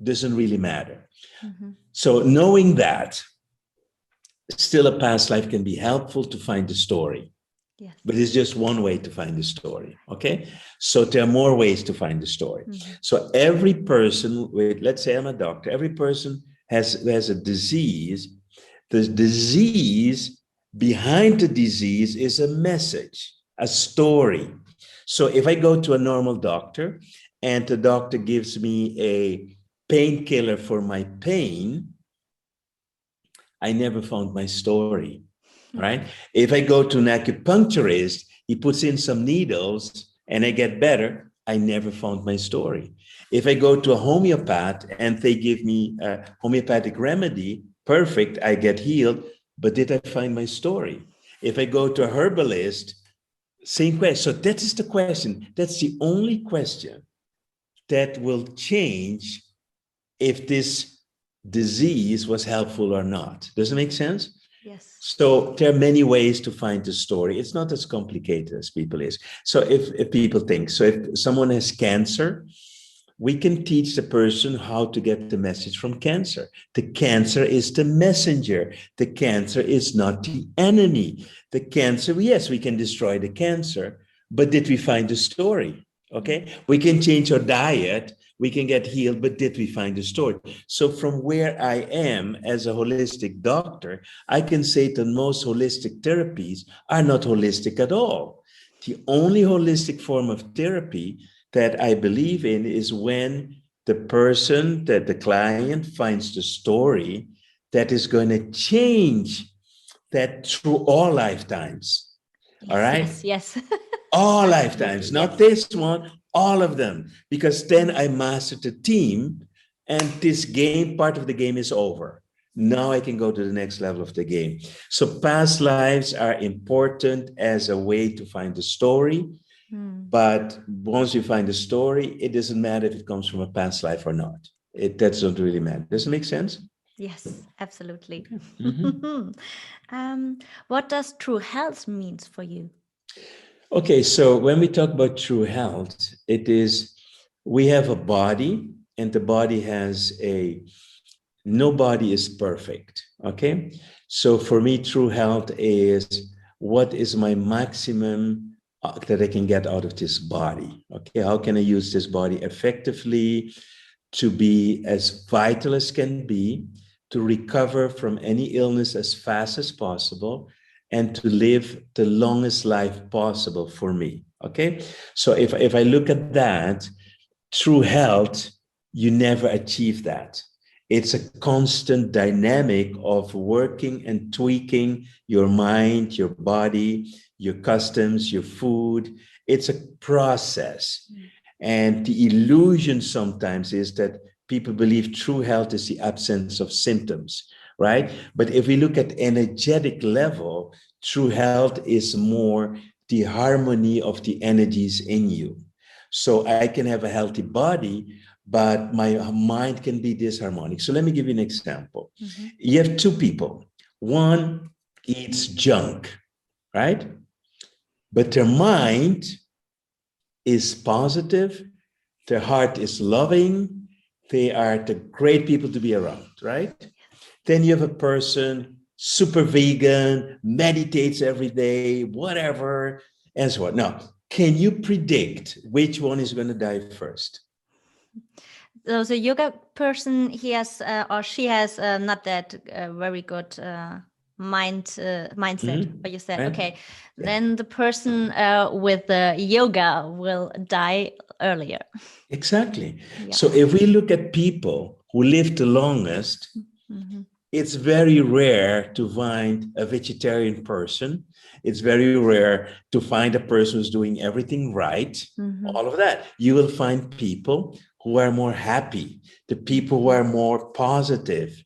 doesn't really matter. Mm-hmm. So knowing that, still a past life can be helpful to find the story. Yes. But it's just one way to find the story, okay? So there are more ways to find the story. Mm-hmm. So every person let's say I'm a doctor, every person has a disease The disease, behind the disease is a message, a story. So if I go to a normal doctor and the doctor gives me a painkiller for my pain, I never found my story, right? If I go to an acupuncturist, he puts in some needles and I get better, I never found my story. If I go to a homeopath and they give me a homeopathic remedy, perfect, I get healed, but did I find my story? If I go to a herbalist, same question. So that is the question. That's the only question that will change if this disease was helpful or not. Does it make sense? Yes. So there are many ways to find the story. It's not as complicated as people is. So if people think, so if someone has cancer, we can teach the person how to get the message from cancer. The cancer is the messenger. The cancer is not the enemy. The cancer, yes, we can destroy the cancer, but did we find the story? Okay, we can change our diet, we can get healed, but did we find the story? So from where I am as a holistic doctor, I can say that most holistic therapies are not holistic at all. The only holistic form of therapy that I believe in is when the person, that the client finds the story that is going to change that through all lifetimes. Yes, all right? Yes. All lifetimes, not yes. this one, all of them. Because then I mastered the team and this game, part of the game is over. Now I can go to the next level of the game. So past lives are important as a way to find the story. But once you find the story, it doesn't matter if it comes from a past life or not. That doesn't really matter. Does it make sense? Yes, absolutely. Mm-hmm. What does true health means for you? Okay, so when we talk about true health, it is, we have a body and the body has no body is perfect, okay? So for me, true health is what is my maximum that I can get out of this body, okay? How can I use this body effectively to be as vital as can be, to recover from any illness as fast as possible, and to live the longest life possible for me, okay? So if I look at that, true health, you never achieve that. It's a constant dynamic of working and tweaking your mind, your body, your customs, your food. It's a process. And the illusion sometimes is that people believe true health is the absence of symptoms, right? But if we look at energetic level, true health is more the harmony of the energies in you. So I can have a healthy body, but my mind can be disharmonic. So let me give you an example. Mm-hmm. You have two people. One eats junk, right? But their mind is positive, their heart is loving, they are the great people to be around, right? Then you have a person, super vegan, meditates every day, whatever, and so on. Now, can you predict which one is going to die first? So the yoga person, he has or she has not that very good mindset. Mm-hmm. But you said, Right? okay, then the person with the yoga will die earlier. Exactly. Yeah. So if we look at people who live the longest, it's very rare to find a vegetarian person. It's very rare to find a person who's doing everything right, all of that. You will find people who are more happy, the people who are more positive,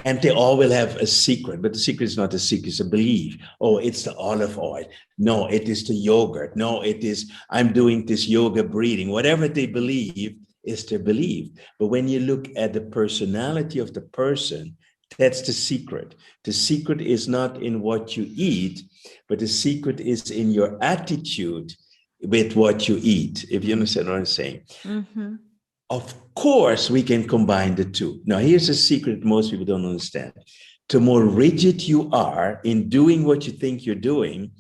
and they all will have a secret, but the secret is not a secret, it's a belief. Oh, it's the olive oil. No, it is the yogurt. No, it is, I'm doing this yoga breathing. Whatever they believe is their belief. But when you look at the personality of the person, that's the secret. The secret is not in what you eat, but the secret is in your attitude with what you eat, if you understand what I'm saying. Mm-hmm. Of course, we can combine the two. Now, here's a secret most people don't understand. The more rigid you are in doing what you think you're doing,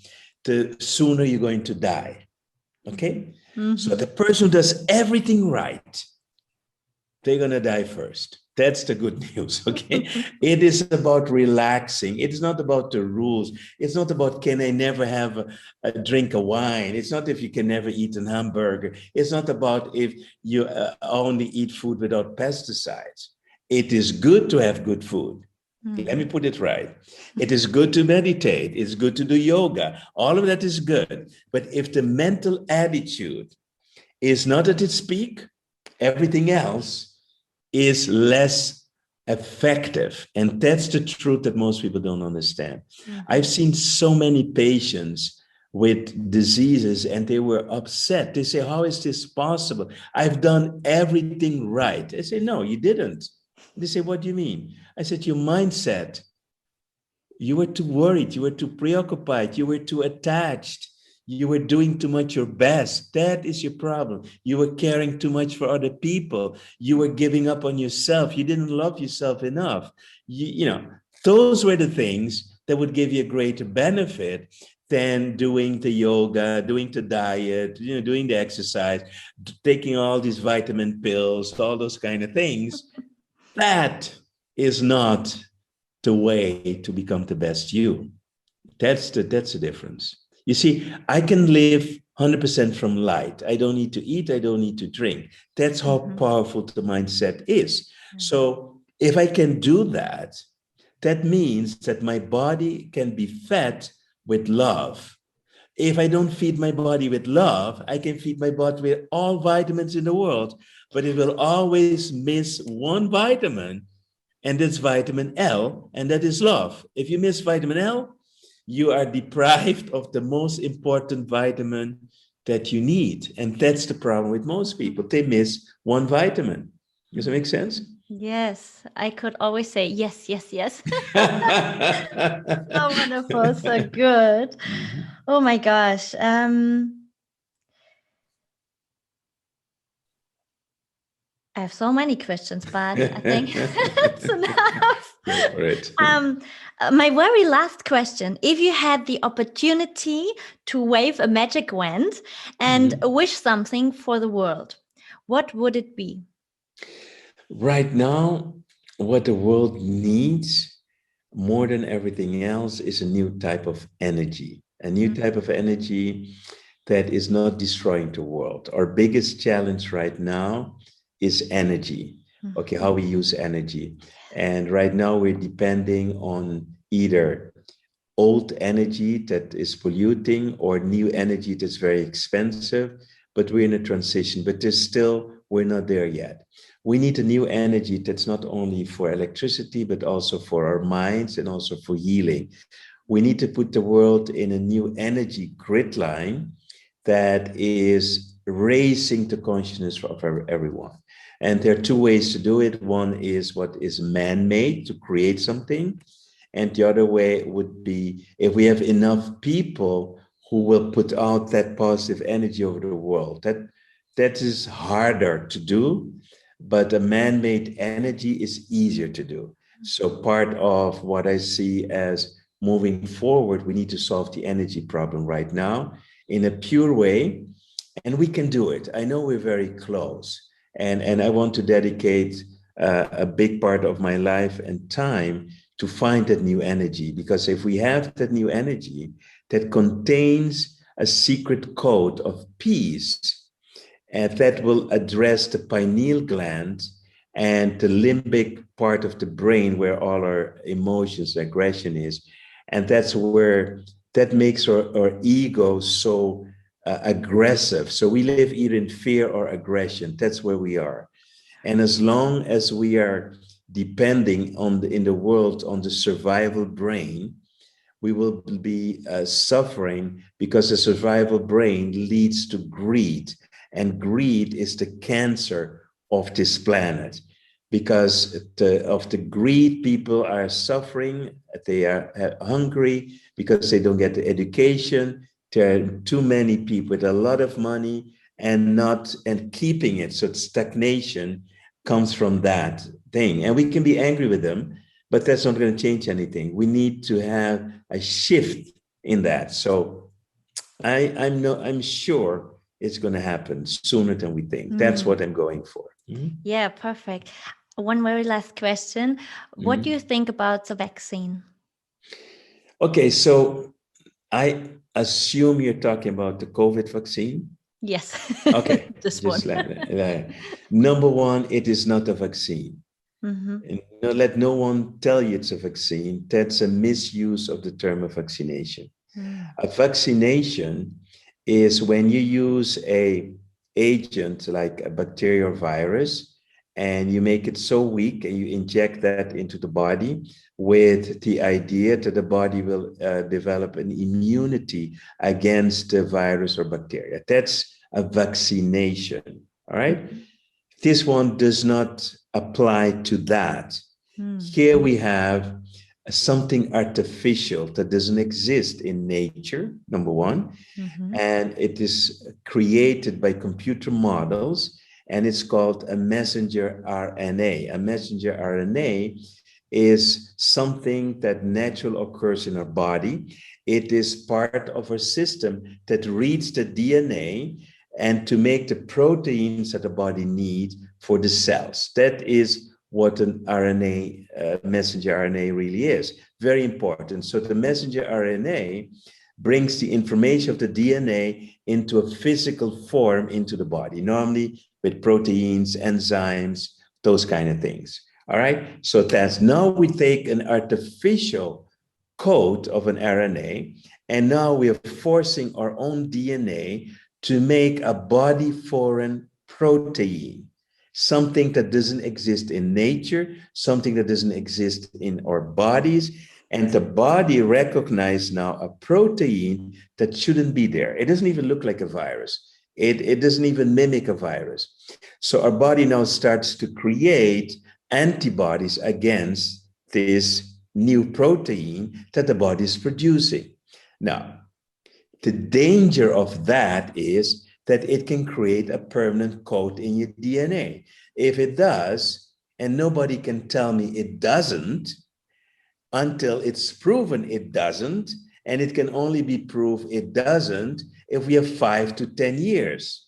the sooner you're going to die. Okay? Mm-hmm. So the person who does everything right, they're going to die first. That's the good news, okay? It is about relaxing. It's not about the rules. It's not about can I never have a drink of wine. It's not if you can never eat an hamburger. It's not about if you only eat food without pesticides. It is good to have good food. Let me put it right. It is good to meditate. It's good to do yoga. All of that is good. But if the mental attitude is not at its peak, everything else is less effective. And that's the truth that most people don't understand. I've seen so many patients with diseases and they were upset. They say, how is this possible? I've done everything right. I say, no, you didn't. They say, what do you mean? I said, your mindset. You were too worried. You were too preoccupied. You were too attached. You were doing too much your best. That is your problem. You were caring too much for other people. You were giving up on yourself. You didn't love yourself enough. You know, those were the things that would give you a greater benefit than doing the yoga, doing the diet, you know, doing the exercise, taking all these vitamin pills, all those kind of things. That is not the way to become the best you. That's the difference. You see, I can live 100% from light. I don't need to eat. I don't need to drink. That's how powerful the mindset is. So if I can do that, that means that my body can be fed with love. If I don't feed my body with love, I can feed my body with all vitamins in the world, but it will always miss one vitamin, and that's vitamin L, and that is love. If you miss vitamin L, you are deprived of the most important vitamin that you need. And that's the problem with most people. They miss one vitamin. Does that make sense? Yes, I could always say yes, yes, yes. So wonderful, so good. Oh my gosh. I have so many questions, but I think that's enough. Go for it. My very last question: if you had the opportunity to wave a magic wand and wish something for the world, what would it be? Right now, what the world needs more than everything else is a new type of energy, a new type of energy that is not destroying the world. Our biggest challenge right now is energy. Okay, how we use energy. And right now we're depending on either old energy that is polluting or new energy that's very expensive, but we're in a transition, but we're not there yet. We need a new energy that's not only for electricity, but also for our minds and also for healing. We need to put the world in a new energy grid line that is raising the consciousness of everyone. And there are two ways to do it. One is what is man-made, to create something. And the other way would be if we have enough people who will put out that positive energy over the world. That is harder to do, but a man-made energy is easier to do. So part of what I see as moving forward, we need to solve the energy problem right now in a pure way, and we can do it. I know we're very close, and I want to dedicate a big part of my life and time to find that new energy, because if we have that new energy that contains a secret code of peace, and that will address the pineal gland and the limbic part of the brain where all our emotions, aggression is. And that's where that makes our ego so aggressive. So we live either in fear or aggression. That's where we are. And as long as we are depending on in the world on the survival brain, we will be suffering, because the survival brain leads to greed. And greed is the cancer of this planet, because of the greed, people are suffering. They are hungry because they don't get the education. There are too many people with a lot of money and keeping it. So stagnation comes from that thing. And we can be angry with them, but that's not going to change anything. We need to have a shift in that. So I'm sure it's going to happen sooner than we think. That's what I'm going for. Yeah, perfect. One very last question. What do you think about the vaccine? Okay, so I assume you're talking about the COVID vaccine. Yes. Okay, This just one. number one, it is not a vaccine. Mm-hmm. And let no one tell you it's a vaccine. That's a misuse of the term of vaccination. A vaccination is when you use a agent like a bacteria or virus, and you make it so weak and you inject that into the body with the idea that the body will develop an immunity against the virus or bacteria. That's a vaccination, all right? This one does not apply to that. Here we have something artificial that doesn't exist in nature, number one, and it is created by computer models, and it's called a messenger RNA. A messenger RNA is something that naturally occurs in our body. It is part of our system that reads the DNA and to make the proteins that the body needs for the cells. That is what an RNA, messenger RNA really is. Very important. So the messenger RNA brings the information of the DNA into a physical form into the body, normally with proteins, enzymes, those kind of things. All right. So that's now we take an artificial code of an RNA, and now we are forcing our own DNA to make a body foreign protein, something that doesn't exist in nature, something that doesn't exist in our bodies. And the body recognizes now a protein that shouldn't be there. It doesn't even look like a virus. It doesn't even mimic a virus. So our body now starts to create antibodies against this new protein that the body is producing. Now, the danger of that is that it can create a permanent code in your DNA. If it does, and nobody can tell me it doesn't, until it's proven it doesn't, and it can only be proved it doesn't if we have 5 to 10 years.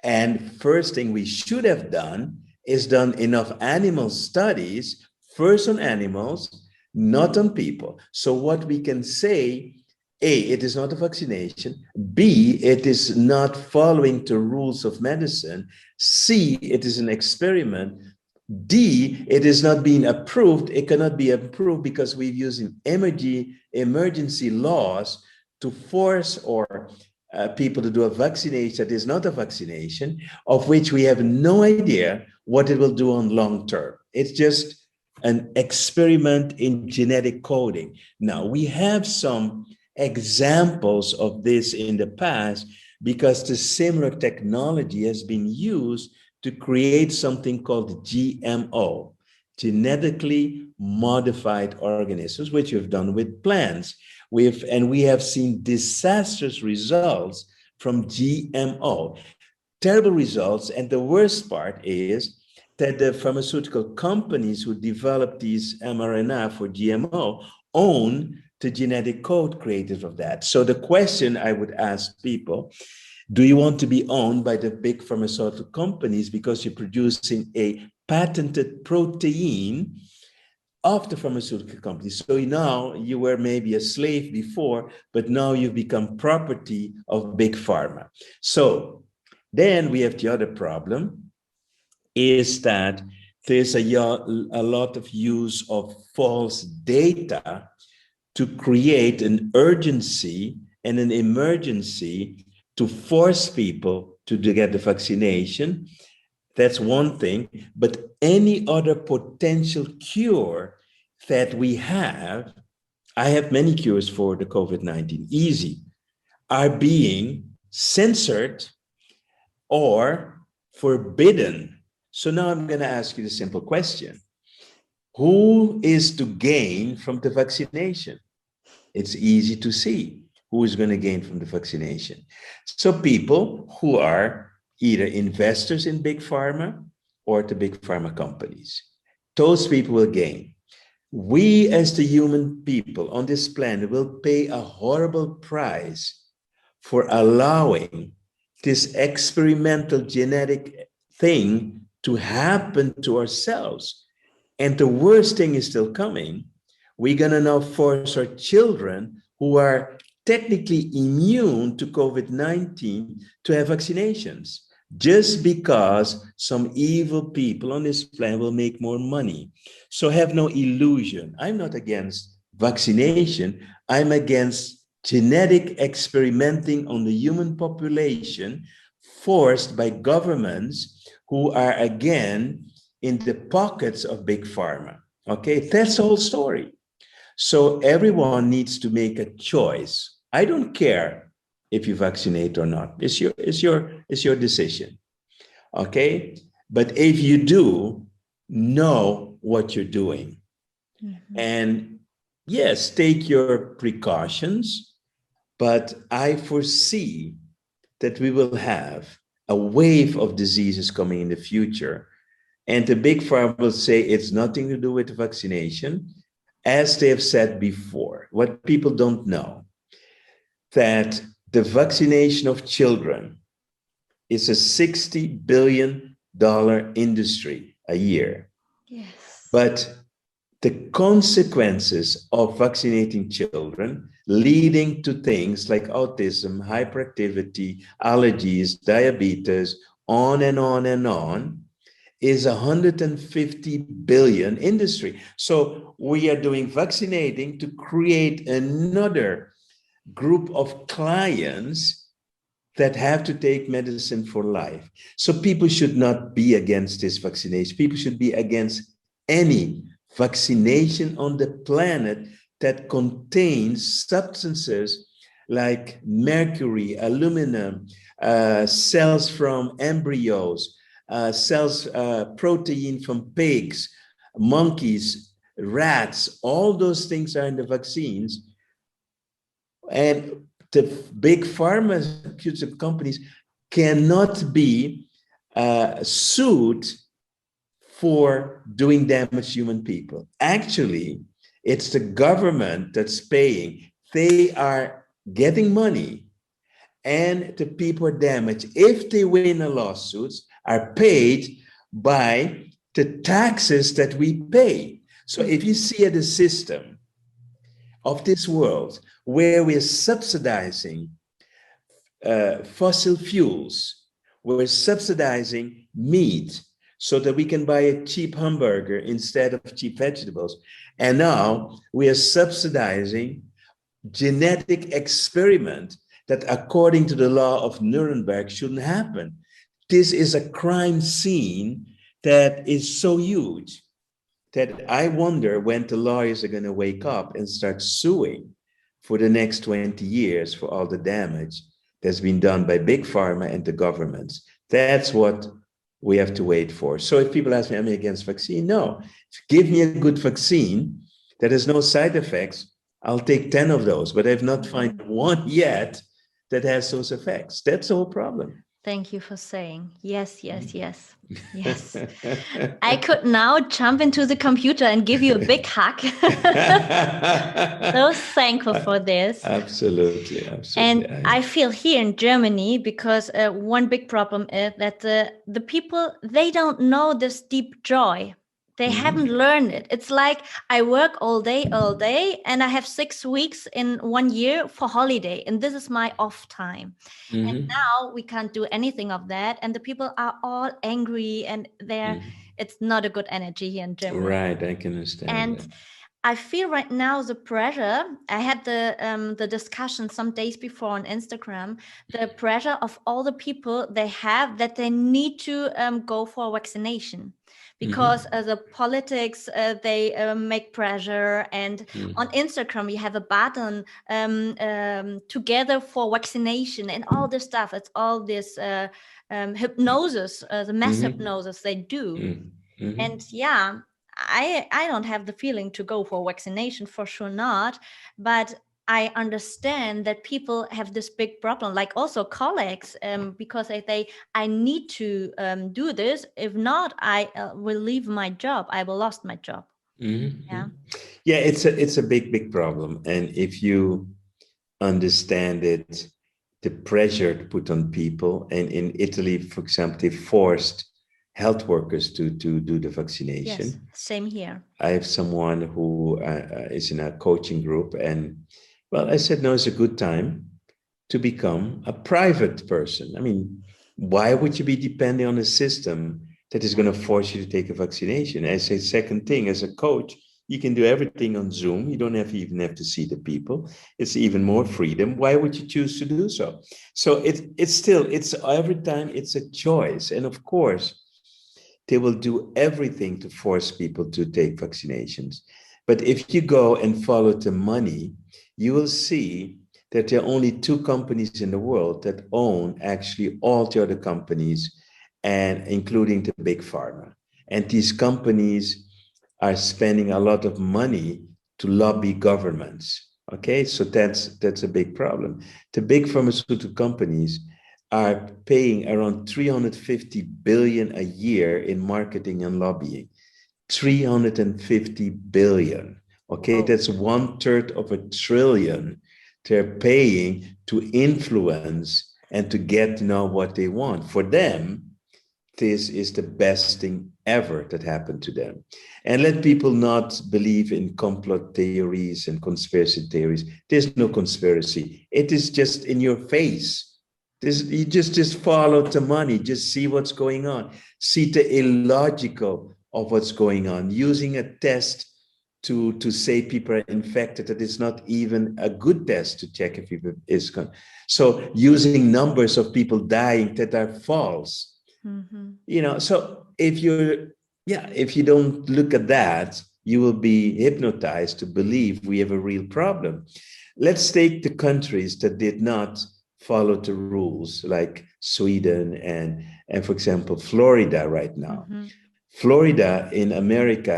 And first thing we should have done is done enough animal studies, first on animals, not on people. So what we can say, A, it is not a vaccination. B, it is not following the rules of medicine. C, it is an experiment. D, it is not being approved. It cannot be approved because we're using emergency laws to force or people to do a vaccination that is not a vaccination, of which we have no idea what it will do on long term. It's just an experiment in genetic coding. Now, we have some examples of this in the past because the similar technology has been used to create something called GMO, genetically modified organisms, which we've done with plants. And we have seen disastrous results from GMO, terrible results. And the worst part is that the pharmaceutical companies who develop these mRNA for GMO own the genetic code created of that. So the question I would ask people, do you want to be owned by the big pharmaceutical companies because you're producing a patented protein of the pharmaceutical companies? So now you were maybe a slave before, but now you've become property of big pharma. So then we have the other problem is that there's a lot of use of false data to create an urgency and an emergency to force people to get the vaccination. That's one thing. But any other potential cure that we have, I have many cures for the COVID-19, easy, are being censored or forbidden. So now I'm going to ask you the simple question. Who is to gain from the vaccination? It's easy to see who is going to gain from the vaccination. So people who are either investors in big pharma or the big pharma companies, those people will gain. We as the human people on this planet will pay a horrible price for allowing this experimental genetic thing to happen to ourselves. And the worst thing is still coming. We're going to now force our children who are technically immune to COVID-19 to have vaccinations, just because some evil people on this planet will make more money. So have no illusion. I'm not against vaccination. I'm against genetic experimenting on the human population forced by governments who are, again, in the pockets of big pharma. Okay, that's the whole story. So everyone needs to make a choice. I don't care if you vaccinate or not. It's your decision. Okay, but if you do, know what you're doing. Mm-hmm. And yes, take your precautions, but I foresee that we will have a wave of diseases coming in the future. And the big pharma will say it's nothing to do with vaccination, as they have said before. What people don't know, that the vaccination of children is a $60 billion industry a year. Yes. But the consequences of vaccinating children leading to things like autism, hyperactivity, allergies, diabetes, on and on and on, is a $150 billion industry. So we are doing vaccinating to create another group of clients that have to take medicine for life. So people should not be against this vaccination. People should be against any vaccination on the planet that contains substances like mercury, aluminum, cells from embryos, cells, protein from pigs, monkeys, rats, all those things are in the vaccines. And the big pharmaceutical companies cannot be sued for doing damage to human people. Actually, it's the government that's paying. They are getting money, and the people are damaged, if they win a lawsuit, are paid by the taxes that we pay. So if you see the system of this world where we're subsidizing fossil fuels, we're subsidizing meat so that we can buy a cheap hamburger instead of cheap vegetables. And now we are subsidizing genetic experiment that, according to the law of Nuremberg, shouldn't happen. This is a crime scene that is so huge that I wonder when the lawyers are going to wake up and start suing for the next 20 years for all the damage that's been done by big pharma and the governments. That's what we have to wait for. So if people ask me, am I against vaccine? No. Give me a good vaccine that has no side effects, I'll take 10 of those, but I've not found one yet that has those effects. That's the whole problem. Thank you for saying yes, yes, yes, yes. I could now jump into the computer and give you a big hug. So thankful for this. Absolutely, absolutely. And I feel here in Germany, because one big problem is that the people, they don't know this deep joy. They haven't learned it. It's like I work all day, and I have 6 weeks in 1 year for holiday, and this is my off time. And now we can't do anything of that, and the people are all angry, and it's not a good energy here in Germany. Right, I can understand. And that. I feel right now the pressure. I had the discussion some days before on Instagram, the pressure of all the people they have that they need to go for vaccination. Because the politics, they make pressure. And on Instagram, you have a button together for vaccination and all this stuff. It's all this hypnosis, the mass hypnosis they do. And yeah, I don't have the feeling to go for vaccination, for sure not. But I understand that people have this big problem, like also colleagues, because they say, I need to do this. If not, I will leave my job. I will lost my job. Yeah, it's a big problem. And if you understand it, the pressure put on people, and in Italy, for example, they forced health workers to do the Yes, vaccination. same here. I have someone who is in a coaching group, and well, I said, no, it's a good time to become a private person. I mean, why would you be depending on a system that is going to force you to take a vaccination? I say, second thing, as a coach, you can do everything on Zoom. You don't even have to see the people. It's even more freedom. Why would you choose to do so? So it's every time it's a choice. And of course, they will do everything to force people to take vaccinations. But if you go and follow the money, you will see that there are only two companies in the world that own actually all the other companies, and including the big pharma. And these companies are spending a lot of money to lobby governments. Okay, so that's a big problem. The big pharmaceutical companies are paying around 350 billion a year in marketing and lobbying. 350 billion. Okay, Oh, that's 1/3 of $1 trillion they're paying to influence and to get to know what they want. For them, this is the best thing ever that happened to them. And let people not believe in complot theories and conspiracy theories. There's no conspiracy. It is just in your face. You just follow the money, just see what's going on. See the illogical of what's going on. Using a test to say people are infected, that is not even a good test to check if people is gone. So using numbers of people dying that are false. So if you don't look at that, you will be hypnotized to believe we have a real problem. Let's take the countries that did not follow the rules, like Sweden and for example, Florida right now. Florida in America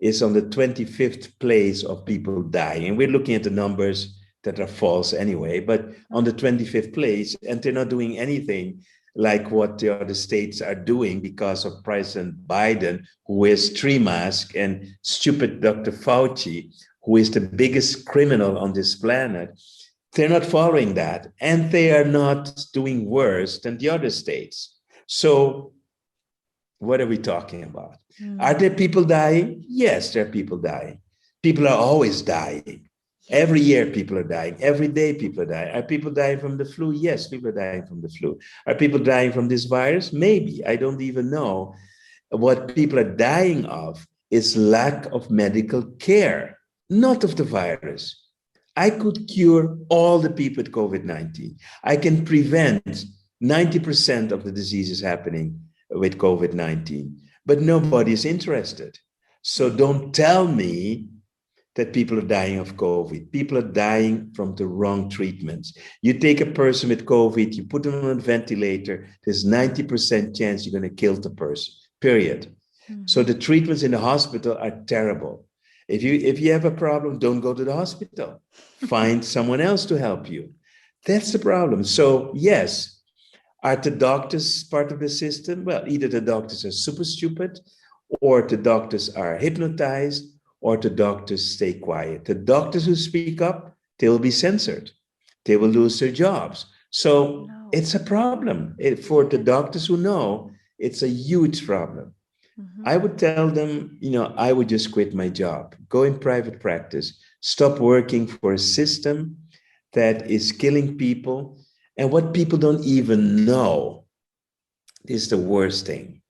is on the 25th place of people dying. And we're looking at the numbers that are false anyway, but on the 25th place, and they're not doing anything like what the other states are doing because of President Biden, who wears 3 masks, and stupid Dr. Fauci, who is the biggest criminal on this planet. They're not following that, and they are not doing worse than the other states. So what are we talking about? Are there people dying? Yes, there are people dying. People are always dying. Every year, people are dying. Every day, people are dying. Are people dying from the flu? Yes, people are dying from the flu. Are people dying from this virus? Maybe. I don't even know. What people are dying of is lack of medical care, not of the virus. I could cure all the people with COVID-19. I can prevent 90% of the diseases happening with COVID-19, but nobody is interested. So don't tell me that people are dying of COVID. People are dying from the wrong treatments. You take a person with COVID, you put them on a ventilator, there's 90% chance you're going to kill the person, period. So the treatments in the hospital are terrible. If you have a problem, don't go to the hospital. Find someone else to help you. That's the problem. So yes, are the doctors part of the system? Well, either the doctors are super stupid, or the doctors are hypnotized, or the doctors stay quiet. The doctors who speak up, they will be censored. They will lose their jobs. So it's a problem. For the doctors who know, it's a huge problem. I would tell them, I would just quit my job, go in private practice, stop working for a system that is killing people. And what people don't even know is the worst thing,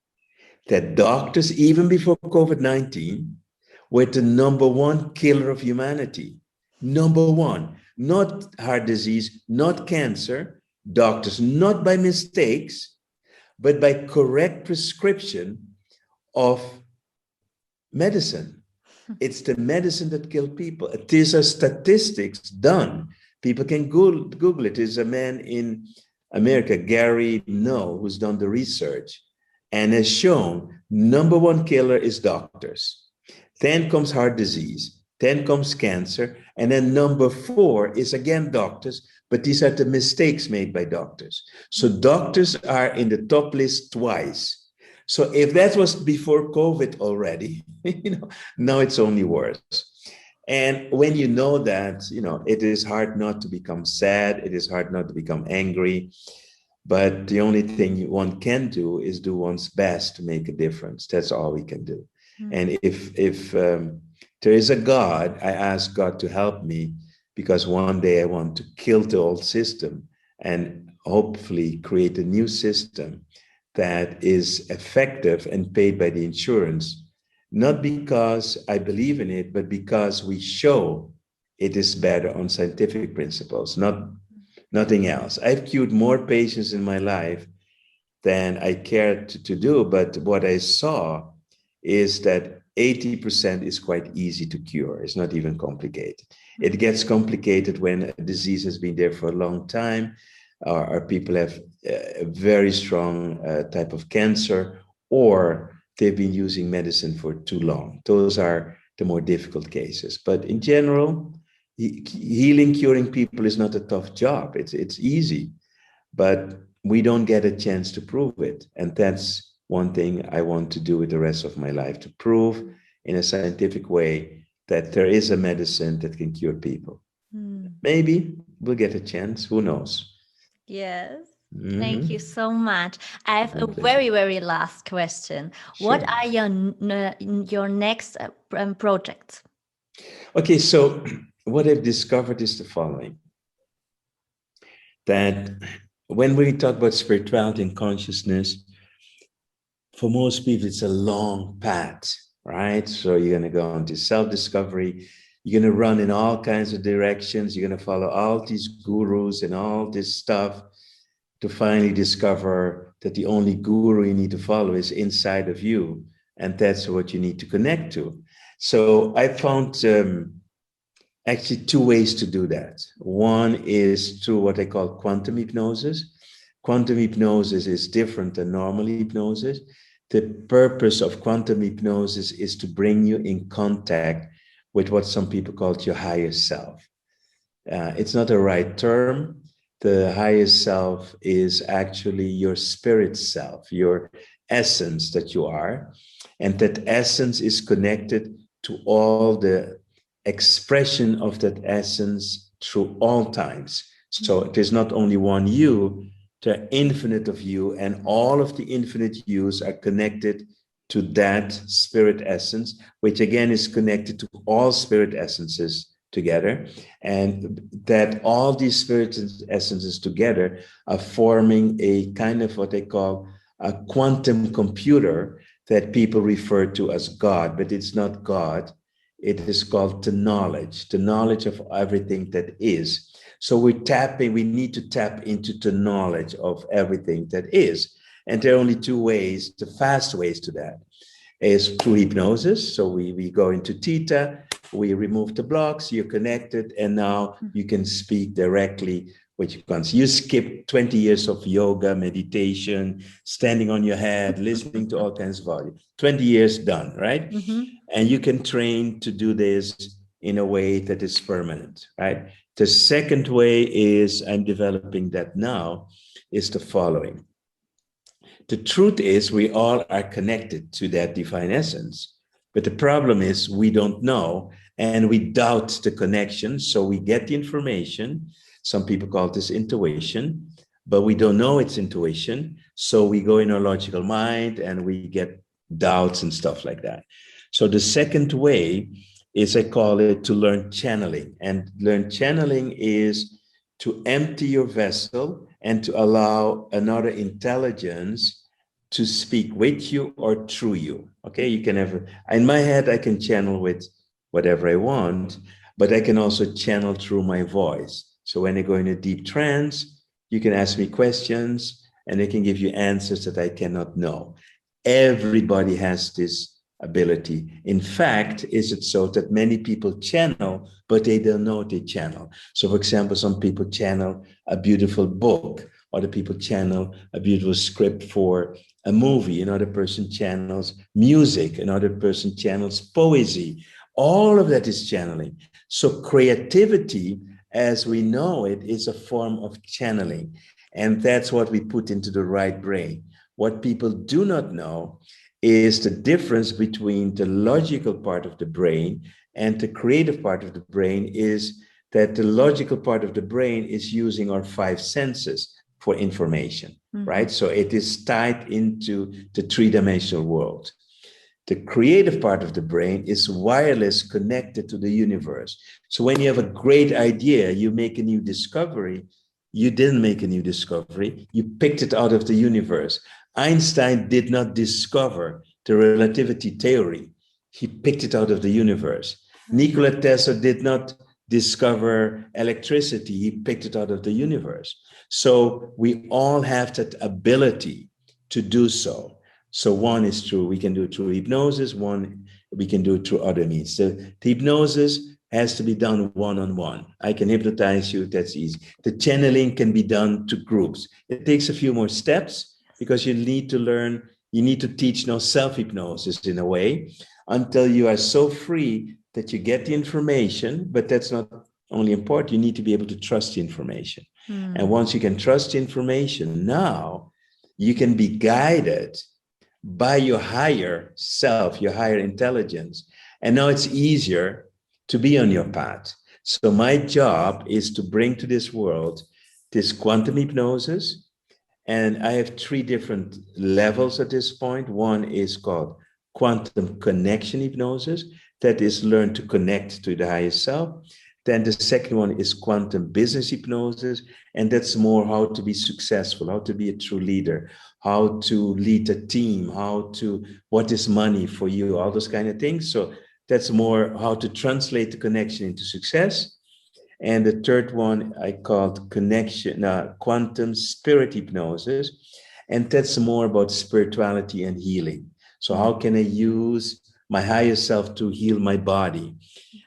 that doctors, even before COVID-19, were the #1 killer of humanity. #1, not heart disease, not cancer, doctors, not by mistakes, but by correct prescription of medicine. It's the medicine that kills people. These are statistics done. People can Google it. There's a man in America, Gary No, who's done the research and has shown #1 killer is doctors. Then comes heart disease. Then comes cancer. And then #4 is again doctors, but these are the mistakes made by doctors. So doctors are in the top list twice. So if that was before COVID already, now it's only worse. And when you know that, it is hard not to become sad. It is hard not to become angry. But the only thing one can do is do one's best to make a difference. That's all we can do. And if there is a God, I ask God to help me, because one day I want to kill the old system and hopefully create a new system that is effective and paid by the insurance, not because I believe in it, but because we show it is better on scientific principles, nothing else. I've cured more patients in my life than I cared to do, but what I saw is that 80% is quite easy to cure. It's not even complicated. It gets complicated when a disease has been there for a long time, or people have a very strong type of cancer, or they've been using medicine for too long. Those are the more difficult cases. But in general, healing, curing people is not a tough job. It's easy, but we don't get a chance to prove it. And that's one thing I want to do with the rest of my life, to prove in a scientific way that there is a medicine that can cure people. Maybe we'll get a chance. Who knows? Yes. Thank you so much. I have a very, very last question. What Sure. are your next projects? Okay, so what I've discovered is the following: that when we talk about spirituality and consciousness, for most people, it's a long path, right? So you're going to go into self-discovery. You're going to run in all kinds of directions. You're going to follow all these gurus and all this stuff to finally discover that the only guru you need to follow is inside of you. And that's what you need to connect to. So I found actually two ways to do that. One is through what I call quantum hypnosis. Quantum hypnosis is different than normal hypnosis. The purpose of quantum hypnosis is to bring you in contact with what some people call your higher self. It's not a right term. The higher self is actually your spirit self, your essence that you are. And that essence is connected to all the expression of that essence through all times. So there's not only one you, there are infinite of you, and all of the infinite yous are connected to that spirit essence, which again is connected to all spirit essences together, and that all these spirit essences together are forming a kind of what they call a quantum computer that people refer to as God, but it's not God. It is called the knowledge of everything that is. So we need to tap into the knowledge of everything that is. And there are only two ways, the fast ways to that is through hypnosis. So we go into theta, we remove the blocks, you're connected, and now you can speak directly with your conscious. You skip 20 years of yoga, meditation, standing on your head, listening to all kinds of audio. 20 years done, right? And you can train to do this in a way that is permanent, right? The second way is, I'm developing that now, is the following. The truth is we all are connected to that divine essence, but the problem is we don't know and we doubt the connection. So we get the information. Some people call this intuition, but we don't know it's intuition. So we go in our logical mind and we get doubts and stuff like that. So the second way is, I call it, to learn channeling. And learn channeling is to empty your vessel and to allow another intelligence to speak with you or through you. Okay, you can have, in my head, I can channel with whatever I want, but I can also channel through my voice. So when I go in a deep trance, you can ask me questions and I can give you answers that I cannot know. Everybody has this ability. In fact, is it so that many people channel, but they don't know they channel? So for example, some people channel a beautiful book, other people channel a beautiful script for a movie, another person channels music, another person channels poesy. All of that is channeling. So creativity, as we know it, is a form of channeling. And that's what we put into the right brain. What people do not know is the difference between the logical part of the brain and the creative part of the brain is that the logical part of the brain is using our five senses. for information, Mhm. right? So it is tied into the three-dimensional world. The creative part of the brain is wireless connected to the universe. So when you have a great idea, you make a new discovery, you didn't make a new discovery, you picked it out of the universe. Einstein did not discover the relativity theory. He picked it out of the universe. Nikola Tesla did not discover electricity. He picked it out of the universe. So we all have that ability to do so. So one is true, we can do it through hypnosis, one we can do it through other means. The hypnosis has to be done one-on-one. I can hypnotize you, that's easy. The channeling can be done to groups. It takes a few more steps because you need to learn, you need to teach now self-hypnosis in a way until you are so free that you get the information, but that's not only important, you need to be able to trust the information. And once you can trust the information, now you can be guided by your higher self, your higher intelligence. And now it's easier to be on your path. So my job is to bring to this world this quantum hypnosis. And I have three different levels at this point. One is called quantum connection hypnosis, that is learn to connect to the higher self. Then the second one is quantum business hypnosis, and that's more how to be successful, how to be a true leader, how to lead a team, what is money for you, all those kind of things. So that's more how to translate the connection into success. And the third one I called quantum spirit hypnosis, and that's more about spirituality and healing. So how can I use my higher self to heal my body?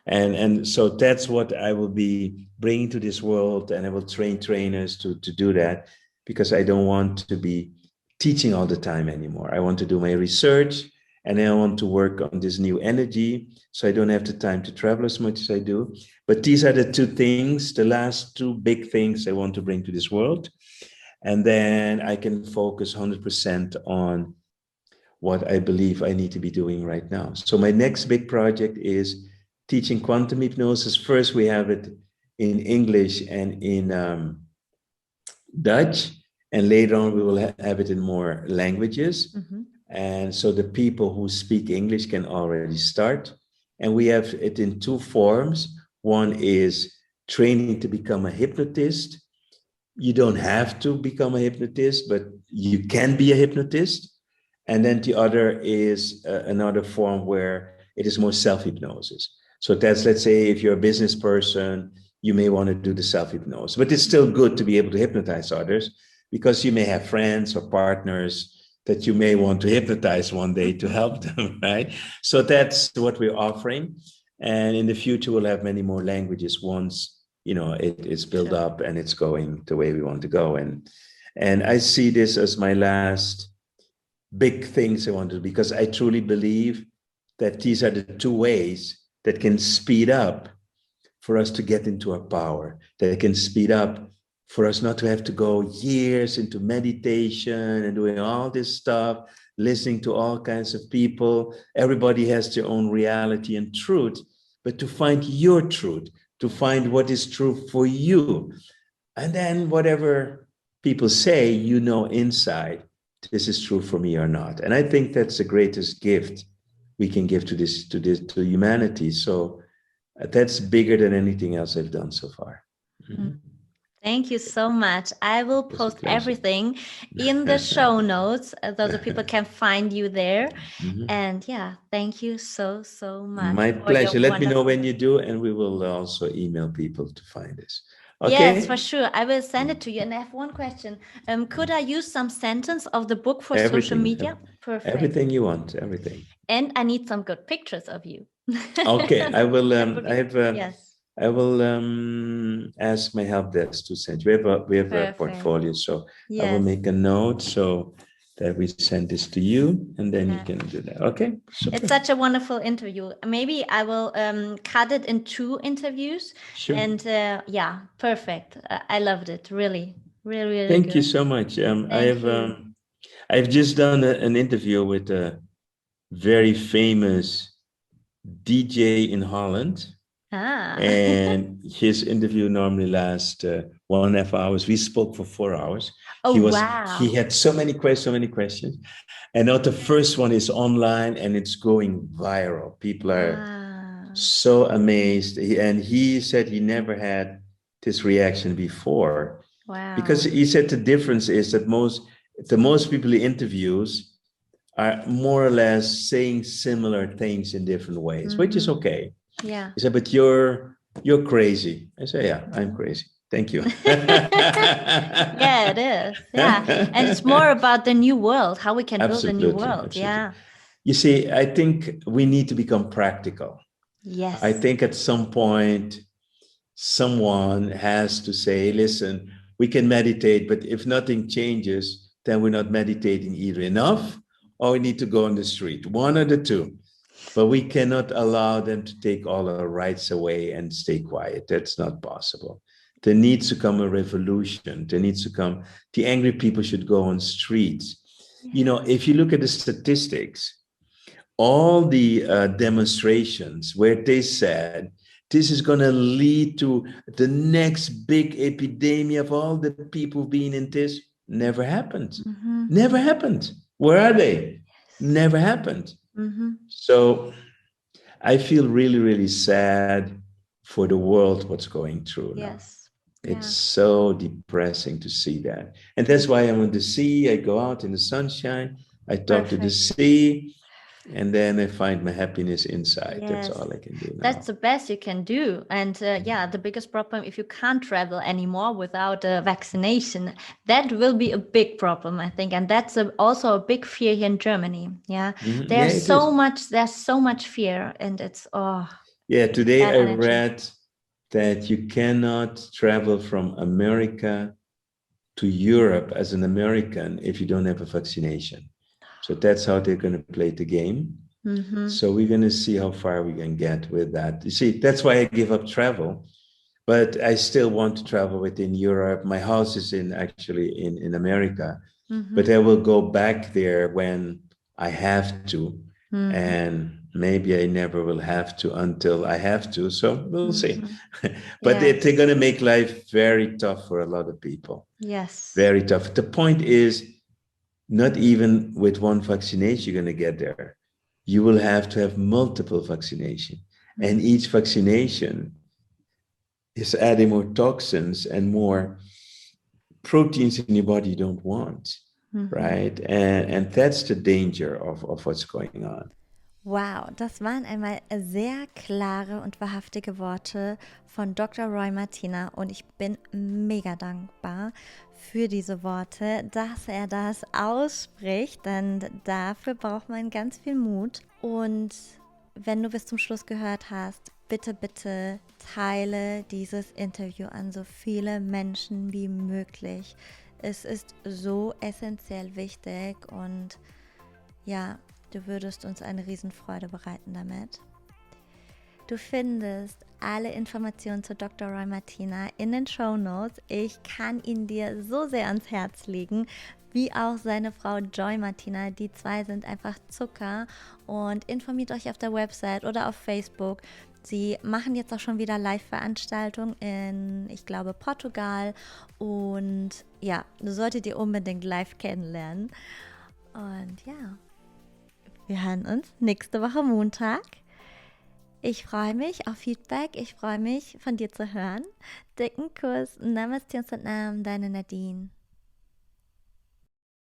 And so that's what I will be bringing to this world, and I will train trainers to do that, because I don't want to be teaching all the time anymore. I want to do my research, and I want to work on this new energy, so I don't have the time to travel as much as I do. But these are the two things, the last two big things I want to bring to this world. And then I can focus 100% on what I believe I need to be doing right now. So my next big project is teaching quantum hypnosis. First, we have it in English and in Dutch, and later on we will have it in more languages. And so the people who speak English can already start. And we have it in two forms. One is training to become a hypnotist. You don't have to become a hypnotist, but you can be a hypnotist. And then the other is another form where it is more self-hypnosis. So that's, let's say, if you're a business person, you may want to do the self-hypnosis, but it's still good to be able to hypnotize others, because you may have friends or partners that you may want to hypnotize one day to help them, right? So that's what we're offering. And in the future, we'll have many more languages once, it is built up and it's going the way we want to go. And I see this as my last big things I want to do, because I truly believe that these are the two ways that can speed up for us to get into our power, that can speed up for us not to have to go years into meditation and doing all this stuff, listening to all kinds of people. Everybody has their own reality and truth, but to find your truth, to find what is true for you. And then whatever people say, inside, this is true for me or not. And I think that's the greatest gift we can give to humanity. So that's bigger than anything else I've done so far. Thank you so much. I will post everything in the show notes so that people can find you there. And yeah, thank you so much. My pleasure. Let me know when you do, and we will also email people to find this. Okay? Yes, for sure. I will send it to you. And I have one question. Could I use some sentence of the book for social media? Perfect. Everything you want, everything. And I need some good pictures of you. Okay, I will. Yes. I will ask my help desk to send you. We have a portfolio, so I will make a note so that we send this to you, and then you can do that. Okay. Super. It's such a wonderful interview. Maybe I will cut it in 2 interviews. Sure. And yeah, perfect. I loved it. Really, really Thank good. you so much. I've just done an interview with a very famous DJ in Holland. And his interview normally lasts 1.5 hours. We spoke for 4 hours. Oh, He wow. had so many questions. And now the first one is online and it's going viral. People are so amazed. He said he never had this reaction before. Wow. Because he said the difference is that the most people he interviews are more or less saying similar things in different ways, which is okay. Yeah. He said, but you're crazy. I say, yeah, I'm crazy. Thank you. Yeah, it is. Yeah. And it's more about the new world, how we can build a new world. Absolutely. Yeah. You see, I think we need to become practical. Yes. I think at some point, someone has to say, listen, we can meditate, but if nothing changes, then we're not meditating either enough, or we need to go on the street, one of the two. But we cannot allow them to take all our rights away and stay quiet. That's not possible. There needs to come a revolution. There needs to come, the angry people should go on streets. Yeah. If you look at the statistics, all the demonstrations where they said, this is going to lead to the next big epidemic of all the people being in this, never happened. Never happened. Where are they? Never happened. So I feel really, really sad for the world, what's going through now. It's so depressing to see that. And that's why I'm on the sea. I go out in the sunshine. I talk to the sea. And then I find my happiness inside. That's all I can do now. That's the best you can do. And the biggest problem, if you can't travel anymore without a vaccination, that will be a big problem, I think. And that's also a big fear here in Germany. Yeah. There's so much fear, and it's, today I read that you cannot travel from America to Europe as an American if you don't have a vaccination. So that's how they're going to play the game. So we're going to see how far we can get with that. You see, that's why I give up travel, but I still want to travel within Europe. My house is actually in America, but I will go back there when I have to. And maybe I never will have to until I have to. So we'll see. But they're going to make life very tough for a lot of people. Yes. Very tough. The point is, not even with one vaccination you're going to get there. You will have to have multiple vaccination. And each vaccination is adding more toxins and more proteins in your body you don't want, right? And that's the danger of what's going on. Wow, das waren einmal sehr klare und wahrhaftige Worte von Dr. Roy Martina und ich bin mega dankbar für diese Worte, dass er das ausspricht, denn dafür braucht man ganz viel Mut. Und wenn du bis zum Schluss gehört hast, bitte, bitte teile dieses Interview an so viele Menschen wie möglich. Es ist so essentiell wichtig und du würdest uns eine Riesenfreude bereiten damit. Du findest alle Informationen zu Dr. Roy Martina in den Shownotes. Ich kann ihn dir so sehr ans Herz legen, wie auch seine Frau Joy Martina. Die zwei sind einfach Zucker und informiert euch auf der Website oder auf Facebook. Sie machen jetzt auch schon wieder Live-Veranstaltungen in, ich glaube, Portugal und solltet ihr unbedingt live kennenlernen. Und wir hören uns nächste Woche Montag. Ich freue mich auf Feedback. Ich freue mich, von dir zu hören. Dicken Kuss. Namaste und Satnam, deine Nadine.